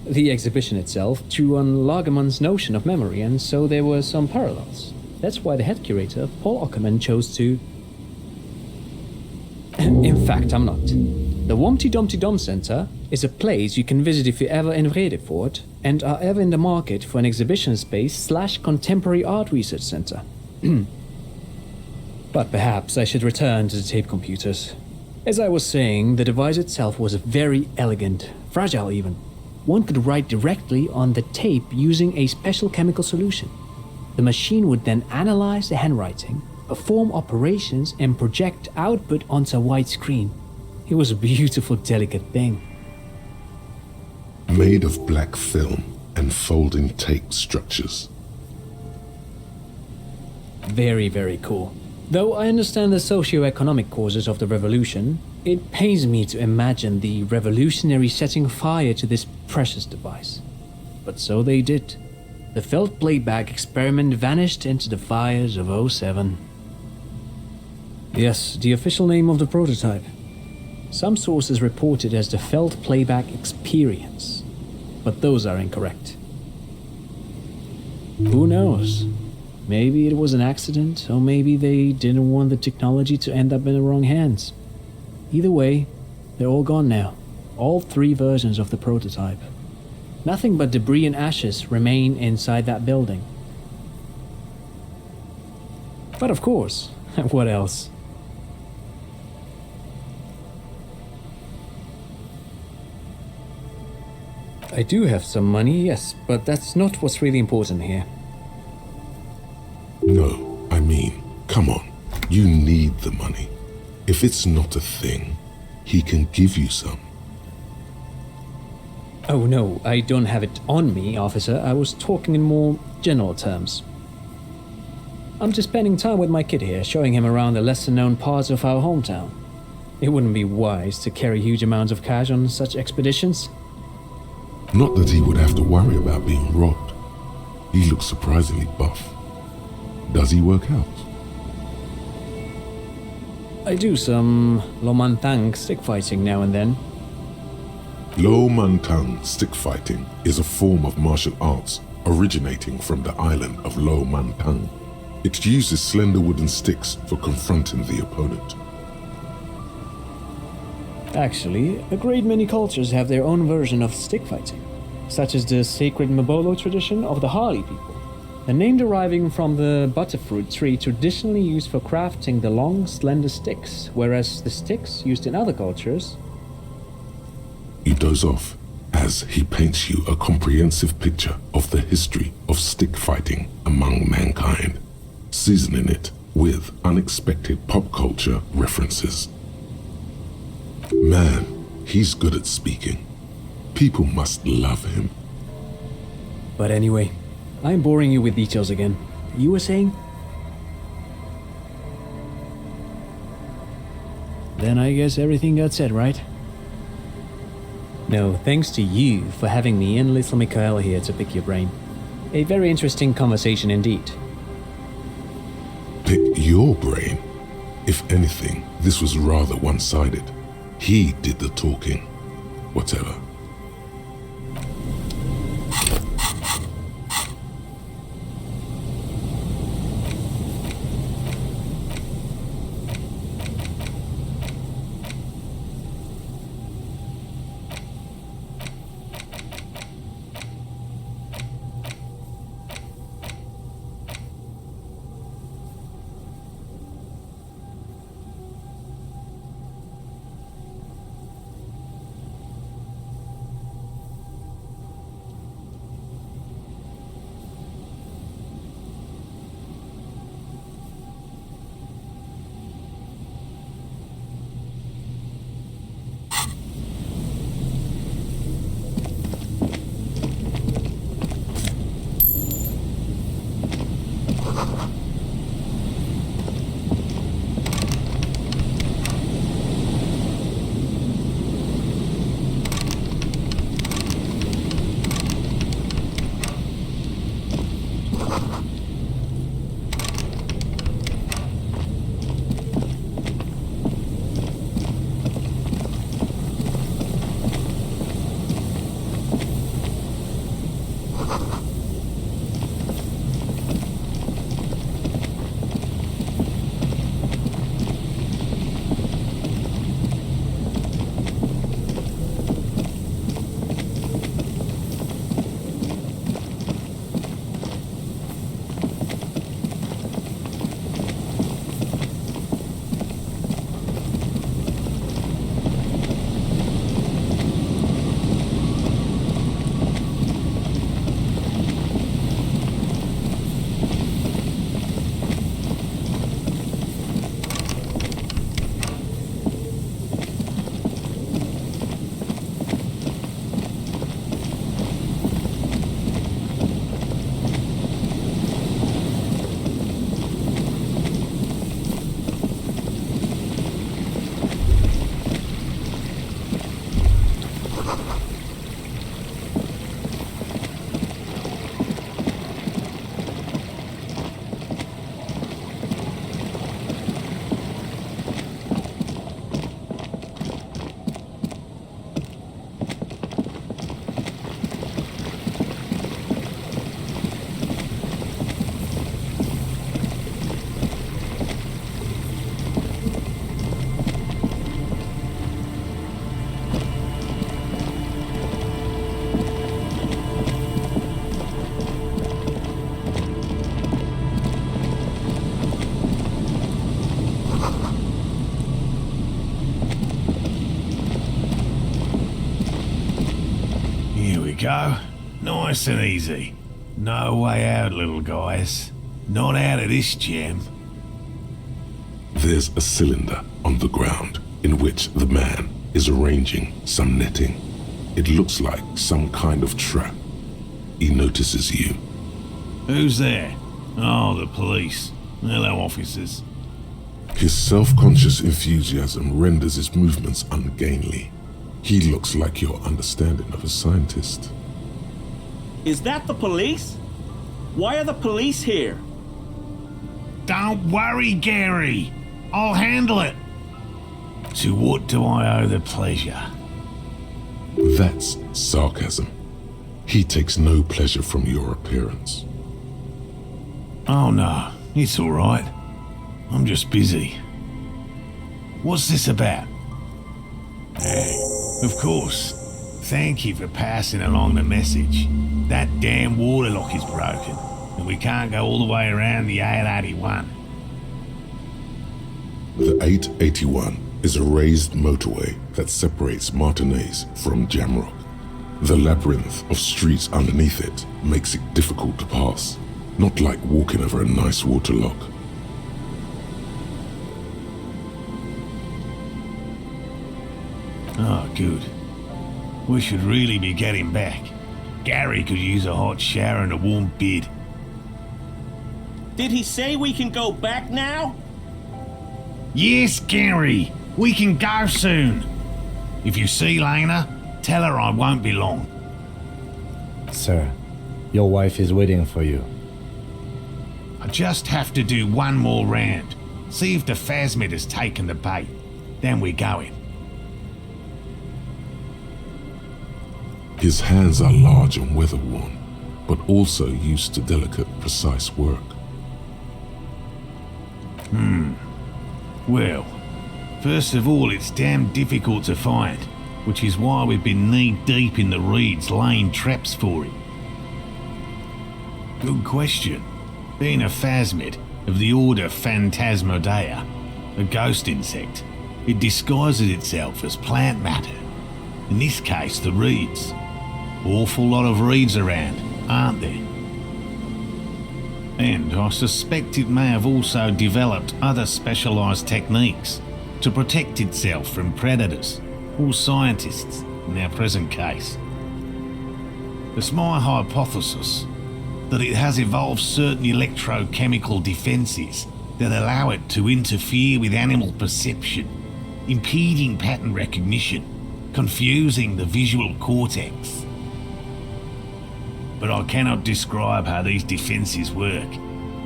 The exhibition itself drew on Lagerman's notion of memory, and so there were some parallels. That's why the head curator, Paul Ockerman, chose to... In fact, I'm not. The Womty Dom Center is a place you can visit if you're ever in Vredefort and are ever in the market for an exhibition space / contemporary art research center. But perhaps I should return to the tape computers. As I was saying, the device itself was very elegant, fragile even. One could write directly on the tape using a special chemical solution. The machine would then analyze the handwriting, perform operations, and project output onto a white screen. It was a beautiful, delicate thing. Made of black film and folding tape structures. Very, very cool. Though I understand the socio-economic causes of the revolution, it pains me to imagine the revolutionaries setting fire to this precious device. But so they did. The Feld playback experiment vanished into the fires of 07. Yes, the official name of the prototype. Some sources report it as the Feld Playback Experience, but those are incorrect. Who knows? Maybe it was an accident, or maybe they didn't want the technology to end up in the wrong hands. Either way, they're all gone now. All 3 versions of the prototype. Nothing but debris and ashes remain inside that building. But of course, what else? I do have some money, yes, but that's not what's really important here. No, I mean, come on. You need the money. If it's not a thing, he can give you some. Oh no, I don't have it on me, officer. I was talking in more general terms. I'm just spending time with my kid here, showing him around the lesser-known parts of our hometown. It wouldn't be wise to carry huge amounts of cash on such expeditions. Not that he would have to worry about being robbed. He looks surprisingly buff. Does he work out? I do some Lomantang stick fighting now and then. Lo Mantang stick fighting is a form of martial arts originating from the island of Lo Mantang. It uses slender wooden sticks for confronting the opponent. Actually, a great many cultures have their own version of stick fighting, such as the sacred Mabolo tradition of the Harli people, the name deriving from the butterfruit tree traditionally used for crafting the long, slender sticks, whereas the sticks used in other cultures. You doze off as he paints you a comprehensive picture of the history of stick fighting among mankind, seasoning it with unexpected pop culture references. Man, he's good at speaking. People must love him. But anyway, I'm boring you with details again. You were saying? Then I guess everything got said, right? No, thanks to you for having me and little Mikhail here to pick your brain. A very interesting conversation indeed. Pick your brain? If anything, this was rather one-sided. He did the talking. Whatever. go. Nice and easy. No way out, little guys. Not out of this jam. There's a cylinder on the ground in which the man is arranging some netting. It looks like some kind of trap. He notices you. Who's there? Oh, the police. Hello, officers. His self-conscious enthusiasm renders his movements ungainly. He looks like your understanding of a scientist. Is that the police? Why are the police here? Don't worry, Gary. I'll handle it. To what do I owe the pleasure? That's sarcasm. He takes no pleasure from your appearance. Oh no, it's all right. I'm just busy. What's this about? Of course. Thank you for passing along the message. That damn water lock is broken, and we can't go all the way around the 881. The 881 is a raised motorway that separates Martinez from Jamrock. The labyrinth of streets underneath it makes it difficult to pass, not like walking over a nice water lock. Oh, good. We should really be getting back. Gary could use a hot shower and a warm bed. Did he say we can go back now? Yes, Gary. We can go soon. If you see Lena, tell her I won't be long. Sir, your wife is waiting for you. I just have to do one more round. See if the phasmid has taken the bait. Then we're going. His hands are large and weather-worn, but also used to delicate, precise work. Well, first of all, it's damn difficult to find, which is why we've been knee-deep in the reeds laying traps for him. Good question. Being a phasmid of the order Phantasmodea, a ghost insect, it disguises itself as plant matter. In this case, the reeds. Awful lot of reeds around, aren't there? And I suspect it may have also developed other specialised techniques to protect itself from predators or scientists in our present case. It's my hypothesis that it has evolved certain electrochemical defences that allow it to interfere with animal perception, impeding pattern recognition, confusing the visual cortex. But I cannot describe how these defences work,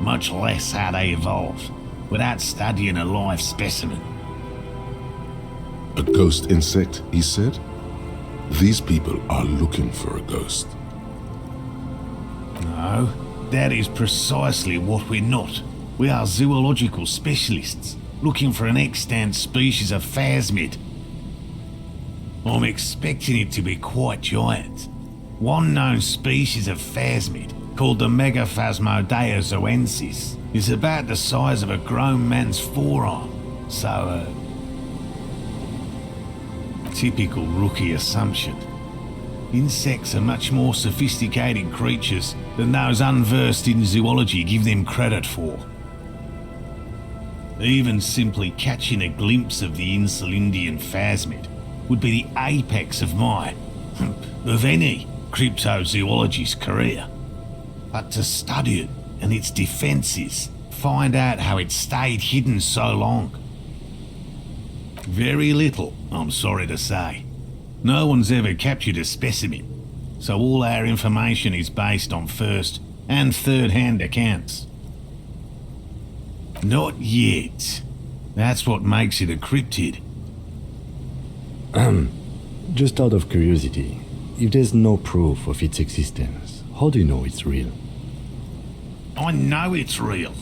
much less how they evolve, without studying a live specimen. A ghost insect, he said? These people are looking for a ghost. No, that is precisely what we're not. We are zoological specialists, looking for an extant species of phasmid. I'm expecting it to be quite giant. One known species of phasmid, called the Megaphasmodea zoensis, is about the size of a grown man's forearm. So, typical rookie assumption. Insects are much more sophisticated creatures than those unversed in zoology give them credit for. Even simply catching a glimpse of the Insulindian phasmid would be the apex of my, of any, cryptozoologist's career. But to study it and its defences, find out how it stayed hidden so long. Very little, I'm sorry to say. No one's ever captured a specimen, so all our information is based on first and third-hand accounts. Not yet. That's what makes it a cryptid. Just out of curiosity, if there's no proof of its existence, how do you know it's real? I know it's real.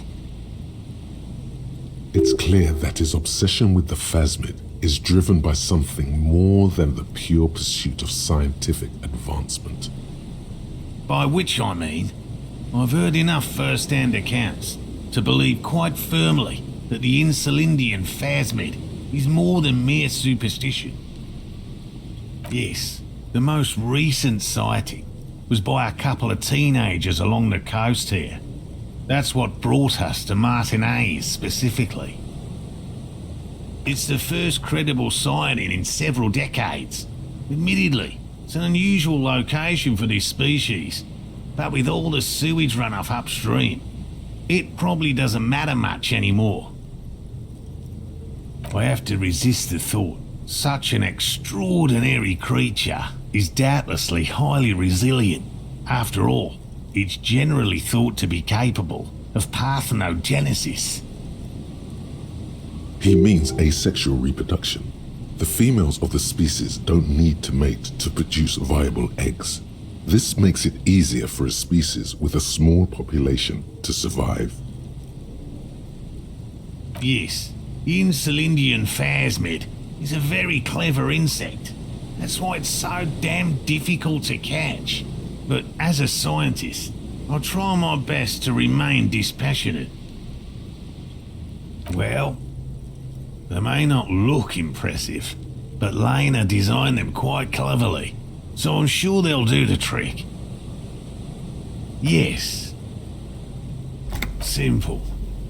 It's clear that his obsession with the phasmid is driven by something more than the pure pursuit of scientific advancement. By which I mean, I've heard enough first-hand accounts to believe quite firmly that the Insulindian phasmid is more than mere superstition. Yes, the most recent sighting was by a couple of teenagers along the coast here. That's what brought us to Martinez specifically. It's the first credible sighting in several decades. Admittedly, it's an unusual location for this species, but with all the sewage runoff upstream, it probably doesn't matter much anymore. I have to resist the thought such an extraordinary creature is doubtlessly highly resilient. After all, it's generally thought to be capable of parthenogenesis. He means asexual reproduction. The females of the species don't need to mate to produce viable eggs. This makes it easier for a species with a small population to survive. Yes, the Insulindian phasmid is a very clever insect. That's why it's so damn difficult to catch. But as a scientist, I'll try my best to remain dispassionate. Well, they may not look impressive, but Lena designed them quite cleverly, so I'm sure they'll do the trick. Yes. Simple.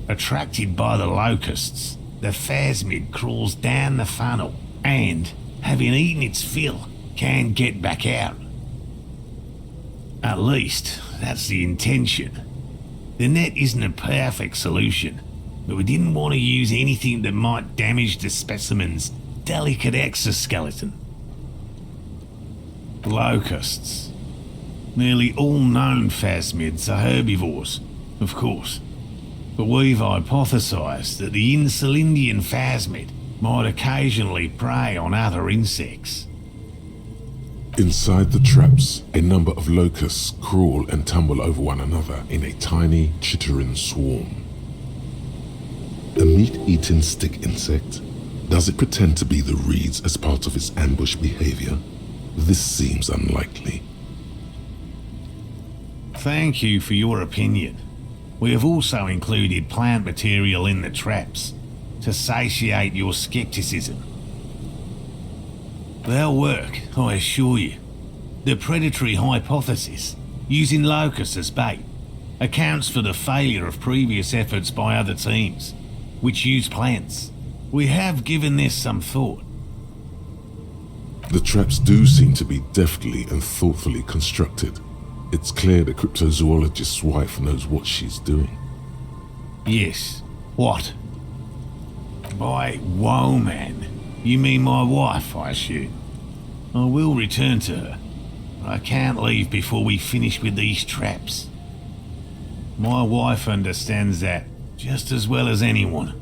Attracted by the locusts, the phasmid crawls down the funnel and, having eaten its fill, can get back out. At least, that's the intention. The net isn't a perfect solution, but we didn't want to use anything that might damage the specimen's delicate exoskeleton. Locusts. Nearly all known phasmids are herbivores, of course, but we've hypothesized that the Insulindian phasmid might occasionally prey on other insects. Inside the traps, a number of locusts crawl and tumble over one another in a tiny, chittering swarm. A meat-eating stick insect? Does it pretend to be the reeds as part of its ambush behavior? This seems unlikely. Thank you for your opinion. We have also included plant material in the traps to satiate your skepticism. They'll work, I assure you. The predatory hypothesis, using locusts as bait, accounts for the failure of previous efforts by other teams, which use plants. We have given this some thought. The traps do seem to be deftly and thoughtfully constructed. It's clear the cryptozoologist's wife knows what she's doing. Yes. What? By woman, you mean my wife, I assume? I will return to her. I can't leave before we finish with these traps. My wife understands that just as well as anyone.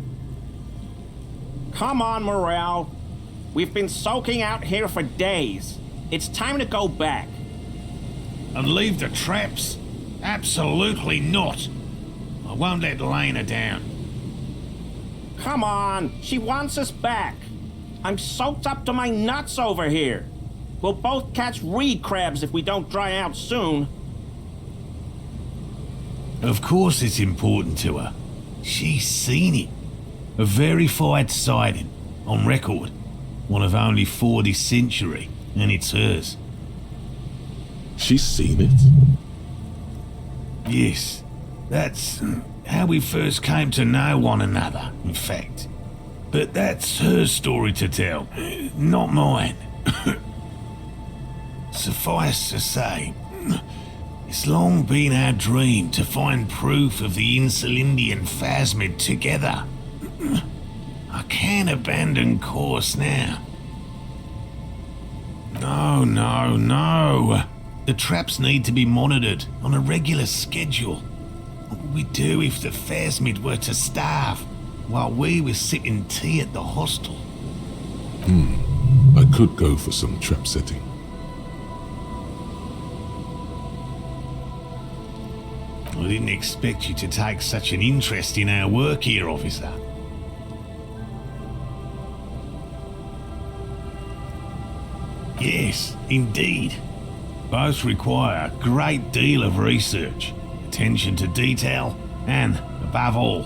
Come on, Morale. We've been soaking out here for days. It's time to go back. And leave the traps? Absolutely not. I won't let Lena down. Come on, she wants us back. I'm soaked up to my nuts over here. We'll both catch reed crabs if we don't dry out soon. Of course it's important to her. She's seen it. A verified sighting, on record. One of only 4 this century, and it's hers. She's seen it? Yes, that's how we first came to know one another, in fact. But that's her story to tell, not mine. Suffice to say, it's long been our dream to find proof of the Insulindian phasmid together. I can't abandon course now. No. The traps need to be monitored on a regular schedule. What would we do if the phasmid were to starve while we were sipping tea at the hostel? I could go for some trap setting. I didn't expect you to take such an interest in our work here, officer. Yes, indeed. Both require a great deal of research, attention to detail, and, above all,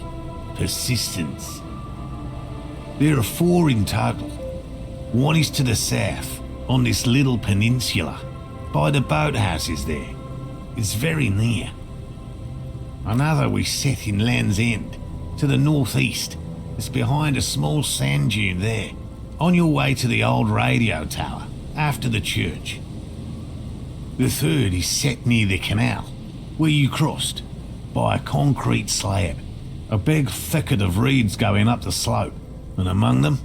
persistence. There are 4 in total. One is to the south, on this little peninsula, by the boathouses there. is very near. Another we set in Land's End, to the northeast. It's behind a small sand dune there, on your way to the old radio tower, after the church. The third is set near the canal, where you crossed, by a concrete slab. A big thicket of reeds going up the slope, and among them,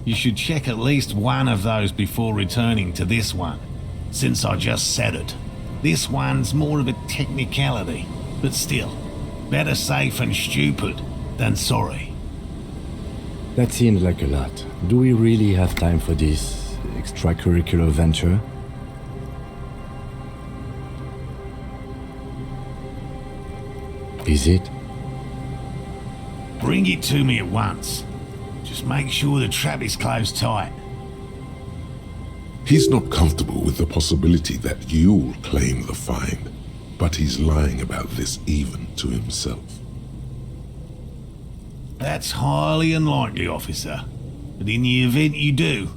you should check at least one of those before returning to this one, since I just said it. This one's more of a technicality, but still, better safe and stupid than sorry. That seems like a lot. Do we really have time for this extracurricular venture? Is it? Bring it to me at once. Just make sure the trap is closed tight. He's not comfortable with the possibility that you'll claim the find, but he's lying about this even to himself. That's highly unlikely, officer. But in the event you do,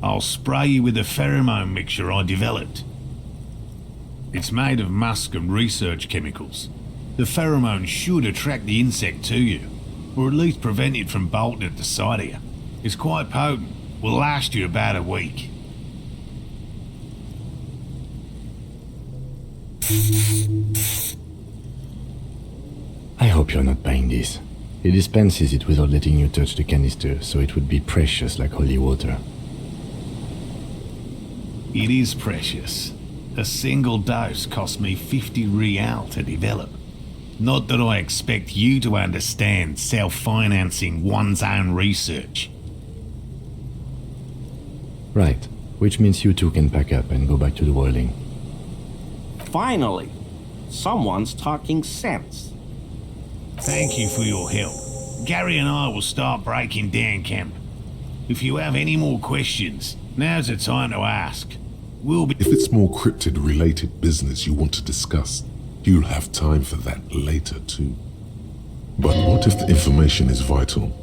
I'll spray you with a pheromone mixture I developed. It's made of musk and research chemicals. The pheromone should attract the insect to you, or at least prevent it from bolting at the sight of you. It's quite potent. Will last you about a week. I hope you're not buying this. He dispenses it without letting you touch the canister, so it would be precious like holy water. It is precious. A single dose cost me 50 real to develop. Not that I expect you to understand self-financing one's own research. Right, which means you two can pack up and go back to the whirling. Finally, someone's talking sense. Thank you for your help. Gary and I will start breaking down camp. If you have any more questions, now's the time to ask. We'll be... If it's more cryptid-related business you want to discuss, you'll have time for that later too. But what if the information is vital?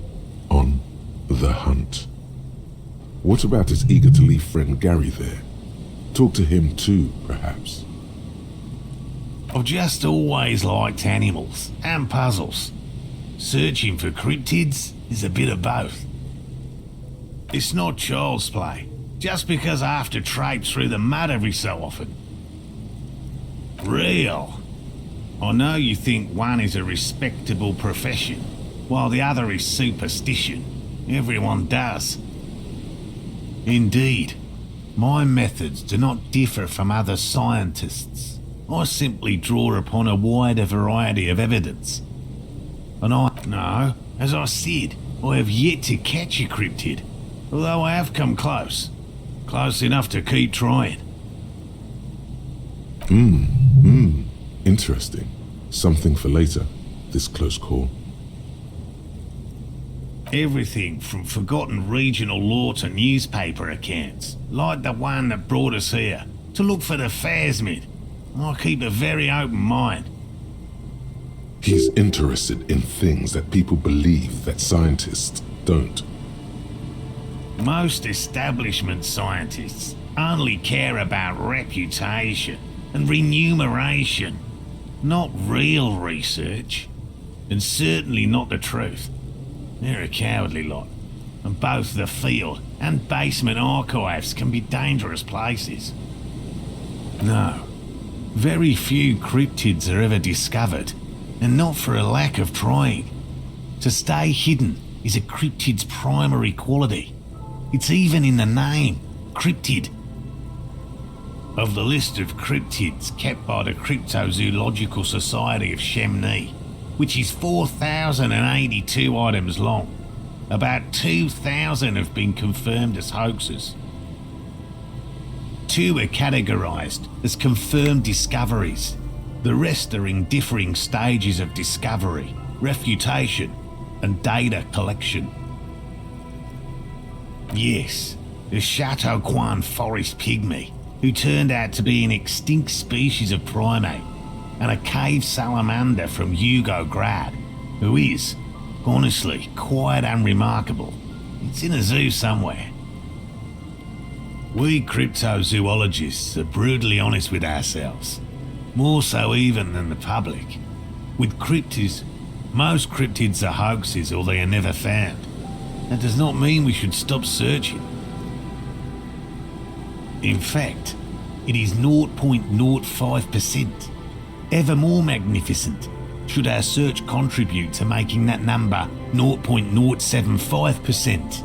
On the hunt? What about his eager-to-leave friend Gary there? Talk to him too, perhaps. I've just always liked animals and puzzles. Searching for cryptids is a bit of both. It's not child's play, just because I have to traipse through the mud every so often. Real. I know you think one is a respectable profession, while the other is superstition. Everyone does. Indeed, my methods do not differ from other scientists. I simply draw upon a wider variety of evidence. And as I said, I have yet to catch a cryptid, although I have come close. Close enough to keep trying. Interesting. Something for later, this close call. Everything from forgotten regional lore to newspaper accounts, like the one that brought us here, to look for the phasmid. I keep a very open mind. He's interested in things that people believe that scientists don't. Most establishment scientists only care about reputation and remuneration, not real research, and certainly not the truth. They're a cowardly lot, and both the field and basement archives can be dangerous places. No, very few cryptids are ever discovered, and not for a lack of trying. To stay hidden is a cryptid's primary quality. It's even in the name, cryptid. Of the list of cryptids kept by the Cryptozoological Society of Chemney, which is 4,082 items long, about 2,000 have been confirmed as hoaxes. 2 are categorized as confirmed discoveries. The rest are in differing stages of discovery, refutation, and data collection. Yes, the Chateau Quan forest pygmy, who turned out to be an extinct species of primate, and a cave salamander from Yugograd, who is, honestly, quite unremarkable. It's in a zoo somewhere. We cryptozoologists are brutally honest with ourselves. More so even than the public. With cryptids, most cryptids are hoaxes or they are never found. That does not mean we should stop searching. In fact, it is 0.05%. Ever more magnificent, should our search contribute to making that number 0.075%.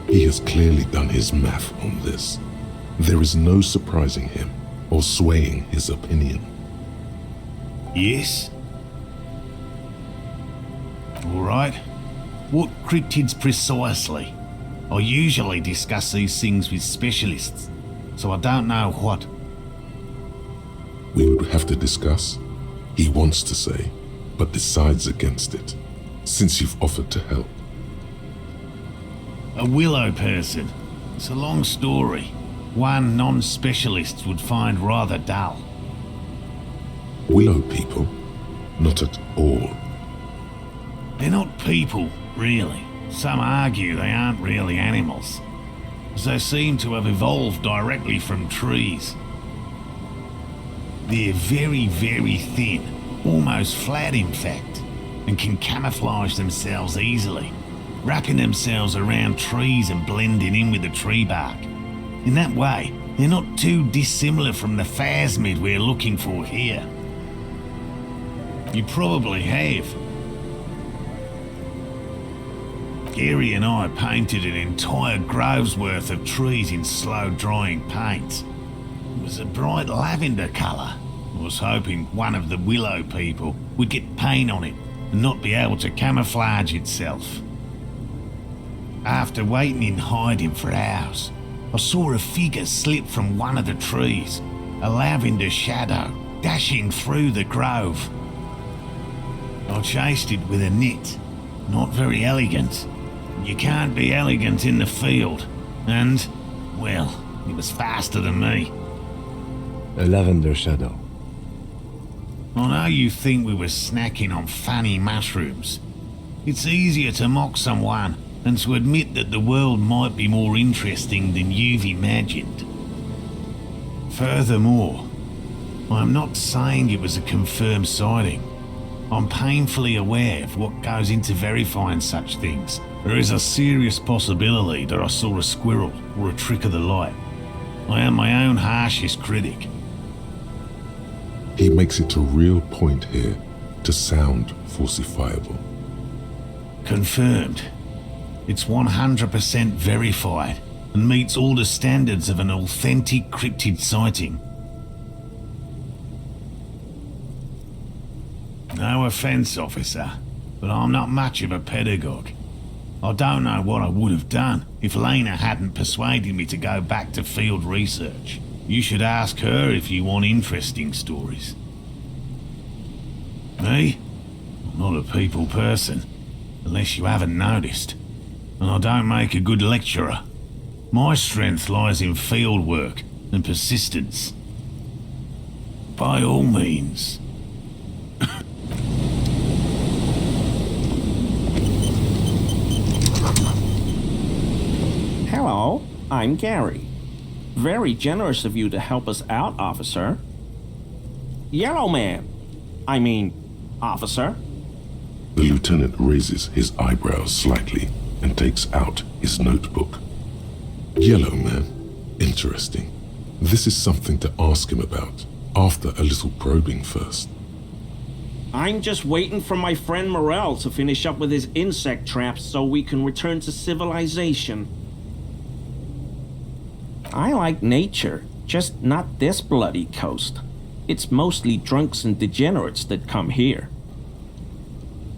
He has clearly done his math on this. There is no surprising him or swaying his opinion. Yes? Alright. What cryptids precisely? I usually discuss these things with specialists, so I don't know what. We would have to discuss. He wants to say, but decides against it, since you've offered to help. A willow person. It's a long story. One non-specialist would find rather dull. Willow people? Not at all. They're not people, really. Some argue they aren't really animals, as they seem to have evolved directly from trees. They're very, very thin, almost flat in fact, and can camouflage themselves easily, wrapping themselves around trees and blending in with the tree bark. In that way, they're not too dissimilar from the phasmid we're looking for here. You probably have. Gary and I painted an entire grove's worth of trees in slow-drying paint. It was a bright lavender colour. I was hoping one of the willow people would get paint on it and not be able to camouflage itself. After waiting in hiding for hours, I saw a figure slip from one of the trees, a lavender shadow dashing through the grove. I chased it with a net, not very elegant. You can't be elegant in the field, and, well, it was faster than me. A lavender shadow. I know you think we were snacking on funny mushrooms. It's easier to mock someone than to admit that the world might be more interesting than you've imagined. Furthermore, I'm not saying it was a confirmed sighting. I'm painfully aware of what goes into verifying such things. There is a serious possibility that I saw a squirrel or a trick of the light. I am my own harshest critic. He makes it a real point here to sound falsifiable. Confirmed. It's 100% verified and meets all the standards of an authentic cryptid sighting. No offence, officer, but I'm not much of a pedagogue. I don't know what I would have done if Lena hadn't persuaded me to go back to field research. You should ask her if you want interesting stories. Me? I'm not a people person, unless you haven't noticed. And I don't make a good lecturer. My strength lies in field work and persistence. By all means. Hello, I'm Gary. Very generous of you to help us out, officer. Yellow man. I mean, officer. The lieutenant raises his eyebrows slightly and takes out his notebook. Yellow man. Interesting. This is something to ask him about, after a little probing first. I'm just waiting for my friend Morel to finish up with his insect traps so we can return to civilization. I like nature, just not this bloody coast. It's mostly drunks and degenerates that come here.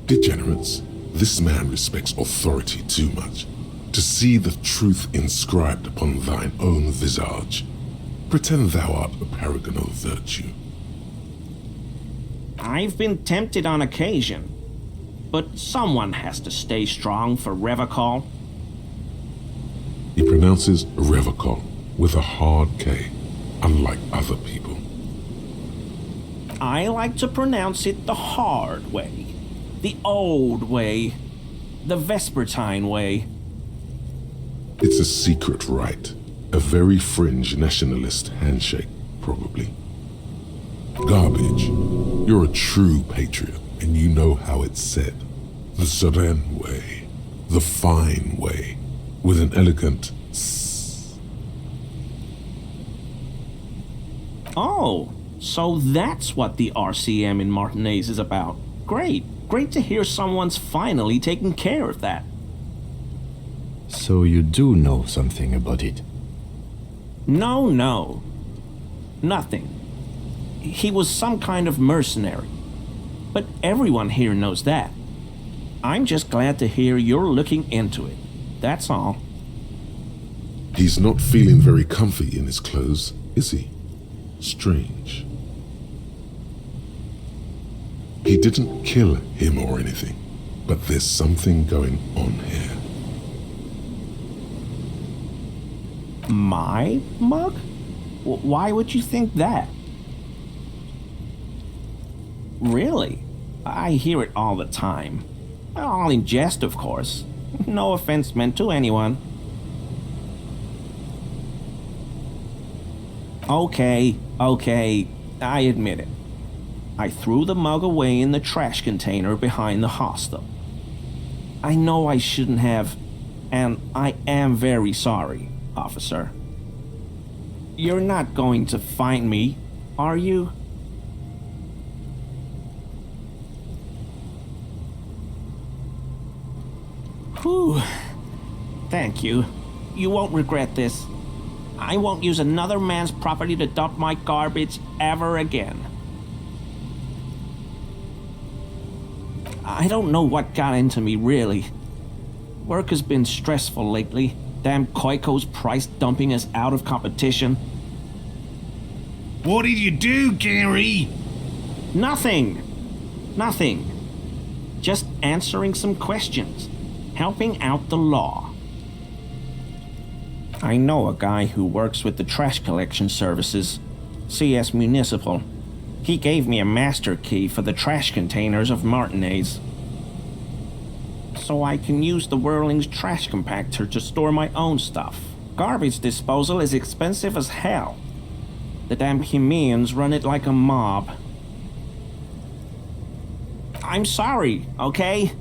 Degenerates? This man respects authority too much. To see the truth inscribed upon thine own visage. Pretend thou art a paragon of virtue. I've been tempted on occasion, but someone has to stay strong for Revocol. He pronounces Revocol with a hard K, unlike other people. I like to pronounce it the hard way, the old way, the Vespertine way. It's a secret rite. A very fringe nationalist handshake, probably. Garbage. You're a true patriot, and you know how it's said. The Seren way. The fine way. With an elegant s. Oh, so that's what the RCM in Martinez is about. Great. Great to hear someone's finally taking care of that. So you do know something about it? No. Nothing. He was some kind of mercenary. But everyone here knows that. I'm just glad to hear you're looking into it. That's all. He's not feeling very comfy in his clothes, is he? Strange. He didn't kill him or anything, but there's something going on here. My mug? Why would you think that? Really? I hear it all the time. All in jest, of course. No offense meant to anyone. Okay, I admit it. I threw the mug away in the trash container behind the hostel. I know I shouldn't have, and I am very sorry, officer. You're not going to find me, are you? Whew. Thank you. You won't regret this. I won't use another man's property to dump my garbage ever again. I don't know what got into me, really. Work has been stressful lately. Damn Koiko's price dumping us out of competition. What did you do, Gary? Nothing. Just answering some questions. Helping out the law. I know a guy who works with the trash collection services, CS Municipal. He gave me a master key for the trash containers of Martinez. So I can use the Whirling's trash compactor to store my own stuff. Garbage disposal is expensive as hell. The damn Hemians run it like a mob. I'm sorry, okay?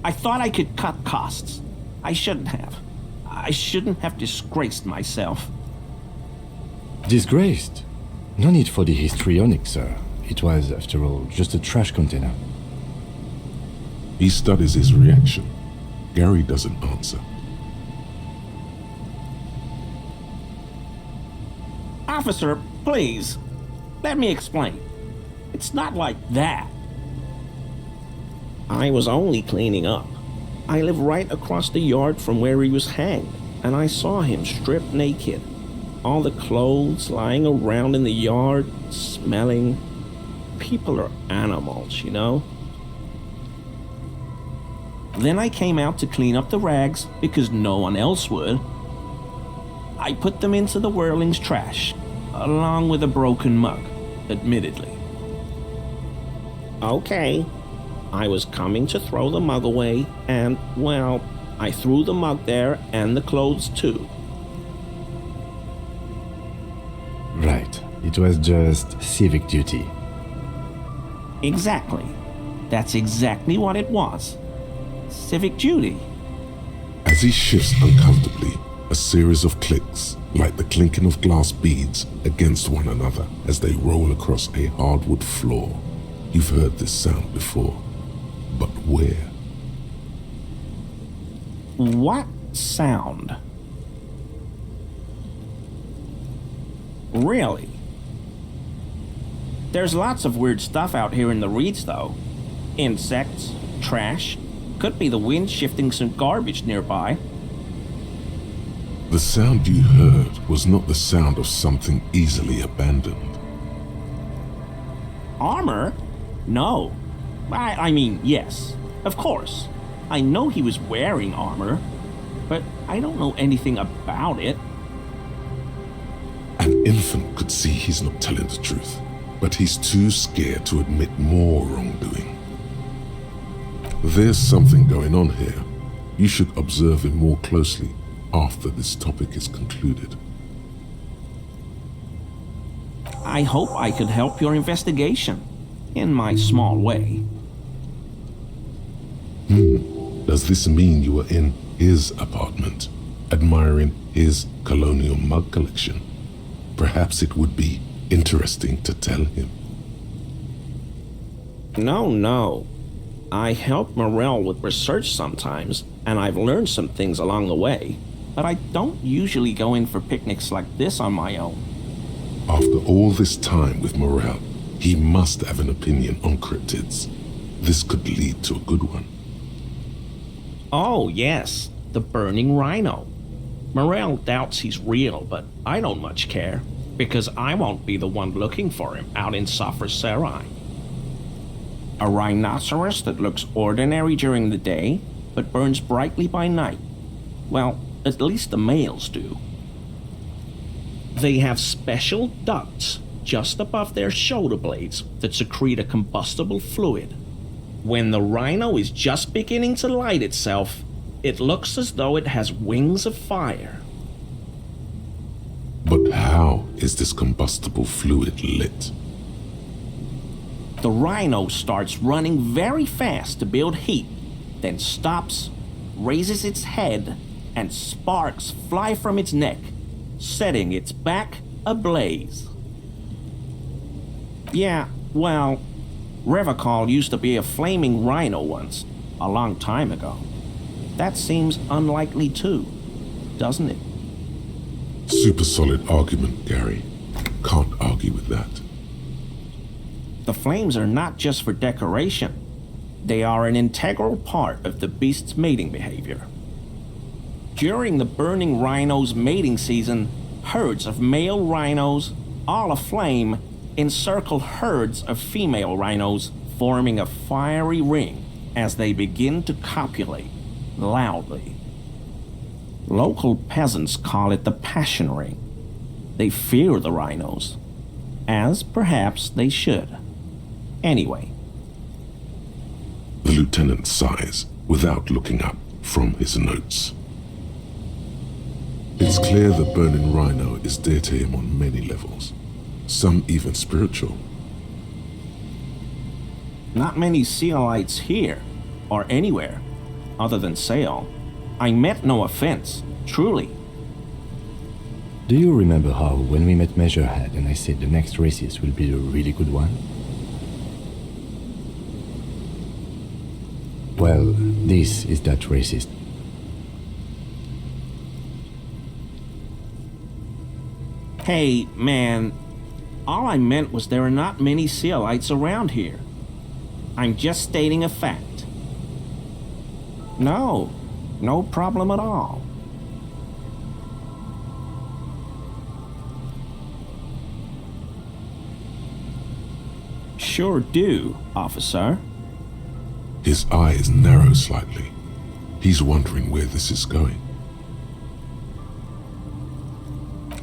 I thought I could cut costs. I shouldn't have. I shouldn't have disgraced myself. Disgraced? No need for the histrionic, sir. It was, after all, just a trash container. He studies his reaction. Gary doesn't answer. Officer, please. Let me explain. It's not like that. I was only cleaning up. I live right across the yard from where he was hanged, and I saw him stripped naked. All the clothes lying around in the yard, smelling. People are animals, you know? Then I came out to clean up the rags because no one else would. I put them into the Whirling's trash, along with a broken mug, admittedly. Okay. I was coming to throw the mug away, and, well, I threw the mug there and the clothes too. Right. It was just civic duty. Exactly. That's exactly what it was. Civic duty. As he shifts uncomfortably, a series of clicks, like the clinking of glass beads against one another as they roll across a hardwood floor. You've heard this sound before. But where? What sound? Really? There's lots of weird stuff out here in the reeds, though. Insects, trash. Could be the wind shifting some garbage nearby. The sound you heard was not the sound of something easily abandoned. Armor? No. I mean, yes. Of course. I know he was wearing armor, but I don't know anything about it. An infant could see he's not telling the truth, but he's too scared to admit more wrongdoing. There's something going on here. You should observe him more closely after this topic is concluded. I hope I could help your investigation, in my small way. Does this mean you were in his apartment, admiring his colonial mug collection? Perhaps it would be interesting to tell him. No. I help Morel with research sometimes, and I've learned some things along the way, but I don't usually go in for picnics like this on my own. After all this time with Morel, he must have an opinion on cryptids. This could lead to a good one. Oh, yes, the burning rhino. Morel doubts he's real, but I don't much care, because I won't be the one looking for him out in Safra Serai. A rhinoceros that looks ordinary during the day, but burns brightly by night. Well, at least the males do. They have special ducts just above their shoulder blades that secrete a combustible fluid. When the rhino is just beginning to light itself, it looks as though it has wings of fire. But how is this combustible fluid lit? The rhino starts running very fast to build heat, then stops, raises its head, and sparks fly from its neck, setting its back ablaze. Yeah, well, Revacol used to be a flaming rhino once, a long time ago. That seems unlikely too, doesn't it? Super solid argument, Gary. Can't argue with that. The flames are not just for decoration. They are an integral part of the beast's mating behavior. During the burning rhino's mating season, herds of male rhinos, all aflame, encircle herds of female rhinos, forming a fiery ring as they begin to copulate loudly. Local peasants call it the passion ring. They fear the rhinos, as perhaps they should. Anyway. The lieutenant sighs without looking up from his notes. It's clear the burning rhino is dear to him on many levels, some even spiritual. Not many Sealites here, or anywhere, other than Seal. I meant no offense, truly. Do you remember how, when we met Measurehead and I said the next races will be a really good one? Well, this is that racist. Hey, man, all I meant was there are not many Sealites around here. I'm just stating a fact. No problem at all. Sure do, officer. His eyes narrow slightly. He's wondering where this is going.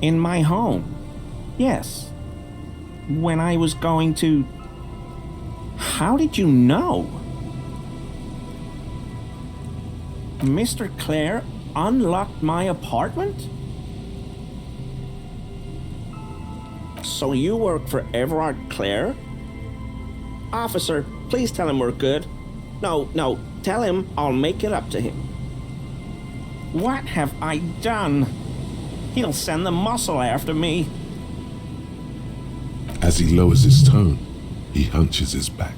In my home, yes. When I was going to... How did you know? Mr. Clare unlocked my apartment? So you work for Everard Clare? Officer, please tell him we're good. No, tell him I'll make it up to him. What have I done? He'll send the muscle after me. As he lowers his tone, he hunches his back.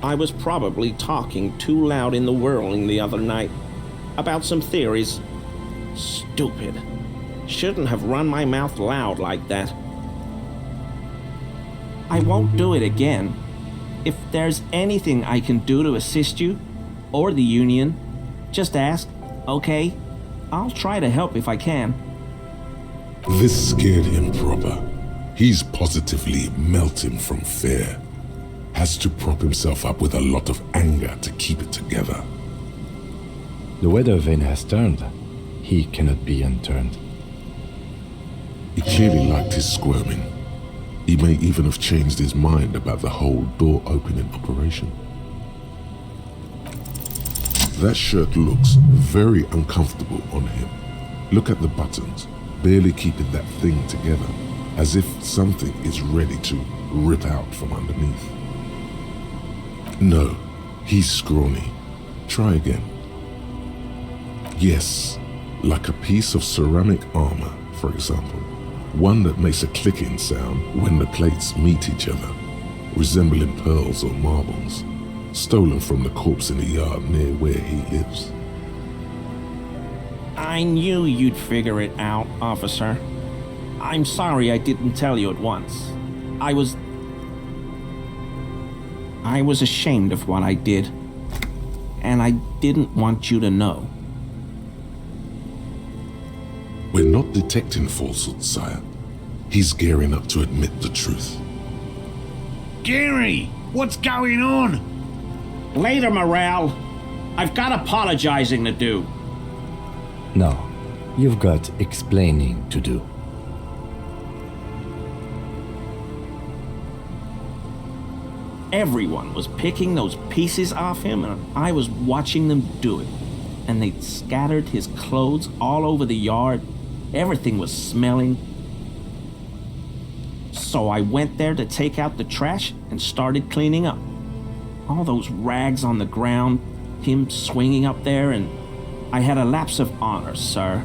I was probably talking too loud in the whirling the other night about some theories. Stupid. Shouldn't have run my mouth loud like that. I won't do it again. If there's anything I can do to assist you, or the Union, just ask, okay? I'll try to help if I can. This scared him proper. He's positively melting from fear. Has to prop himself up with a lot of anger to keep it together. The weather vane has turned. He cannot be unturned. He clearly liked his squirming. He may even have changed his mind about the whole door-opening operation. That shirt looks very uncomfortable on him. Look at the buttons, barely keeping that thing together, as if something is ready to rip out from underneath. No, he's scrawny. Try again. Yes, like a piece of ceramic armor, for example. One that makes a clicking sound when the plates meet each other, resembling pearls or marbles, stolen from the corpse in the yard near where he lives. I knew you'd figure it out, officer. I'm sorry I didn't tell you at once. I was ashamed of what I did, and I didn't want you to know. We're not detecting falsehood, sire. He's gearing up to admit the truth. Gary, what's going on? Later, Morale. I've got apologizing to do. No, you've got explaining to do. Everyone was picking those pieces off him, and I was watching them do it. And they'd scattered his clothes all over the yard. Everything was smelling. So I went there to take out the trash and started cleaning up. All those rags on the ground, him swinging up there, and I had a lapse of honor, sir.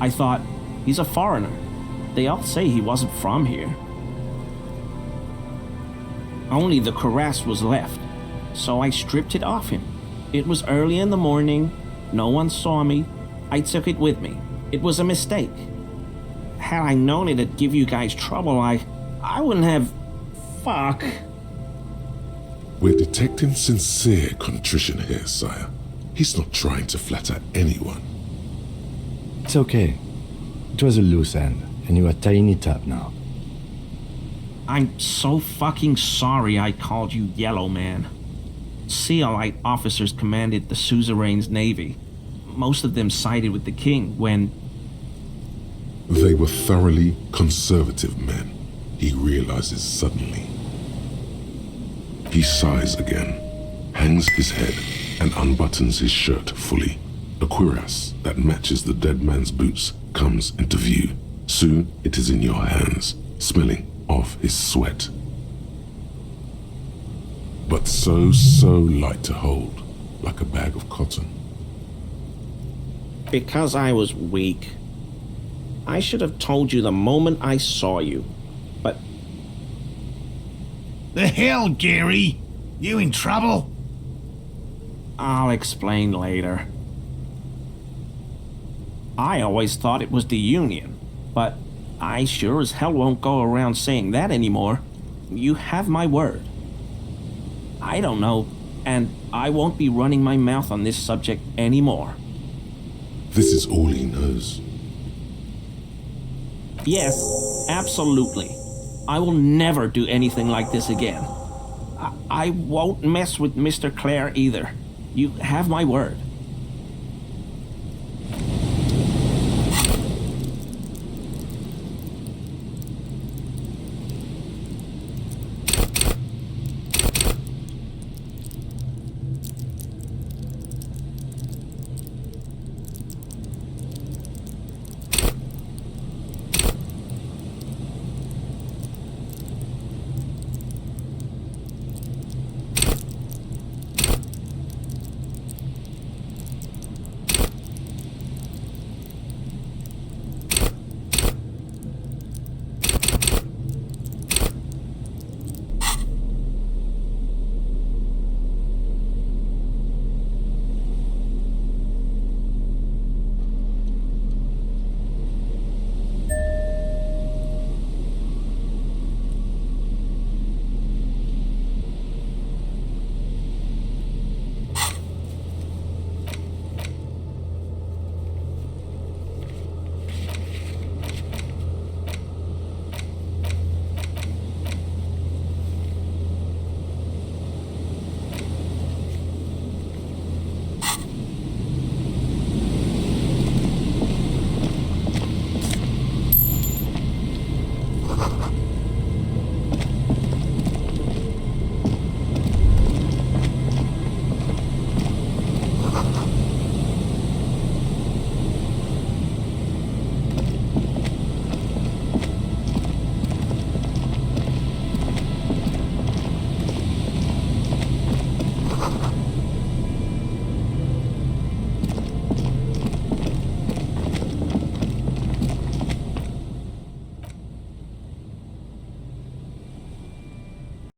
I thought, he's a foreigner. They all say he wasn't from here. Only the cuirass was left, so I stripped it off him. It was early in the morning. No one saw me. I took it with me. It was a mistake. Had I known it'd give you guys trouble, I wouldn't have... Fuck. We're detecting sincere contrition here, sire. He's not trying to flatter anyone. It's okay. It was a loose end, and you're a tiny tap now. I'm so fucking sorry I called you Yellow Man. Seolite officers commanded the suzerain's navy. Most of them sided with the king when... They were thoroughly conservative men, he realizes suddenly. He sighs again, hangs his head, and unbuttons his shirt fully. A cuirass that matches the dead man's boots comes into view. Soon it is in your hands, smelling of his sweat. But so light to hold, like a bag of cotton. Because I was weak. I should have told you the moment I saw you, but... The hell, Gary? You in trouble? I'll explain later. I always thought it was the Union, but I sure as hell won't go around saying that anymore. You have my word. I don't know, and I won't be running my mouth on this subject anymore. This is all he knows. Yes, absolutely. I will never do anything like this again. I won't mess with Mr. Clare either. You have my word.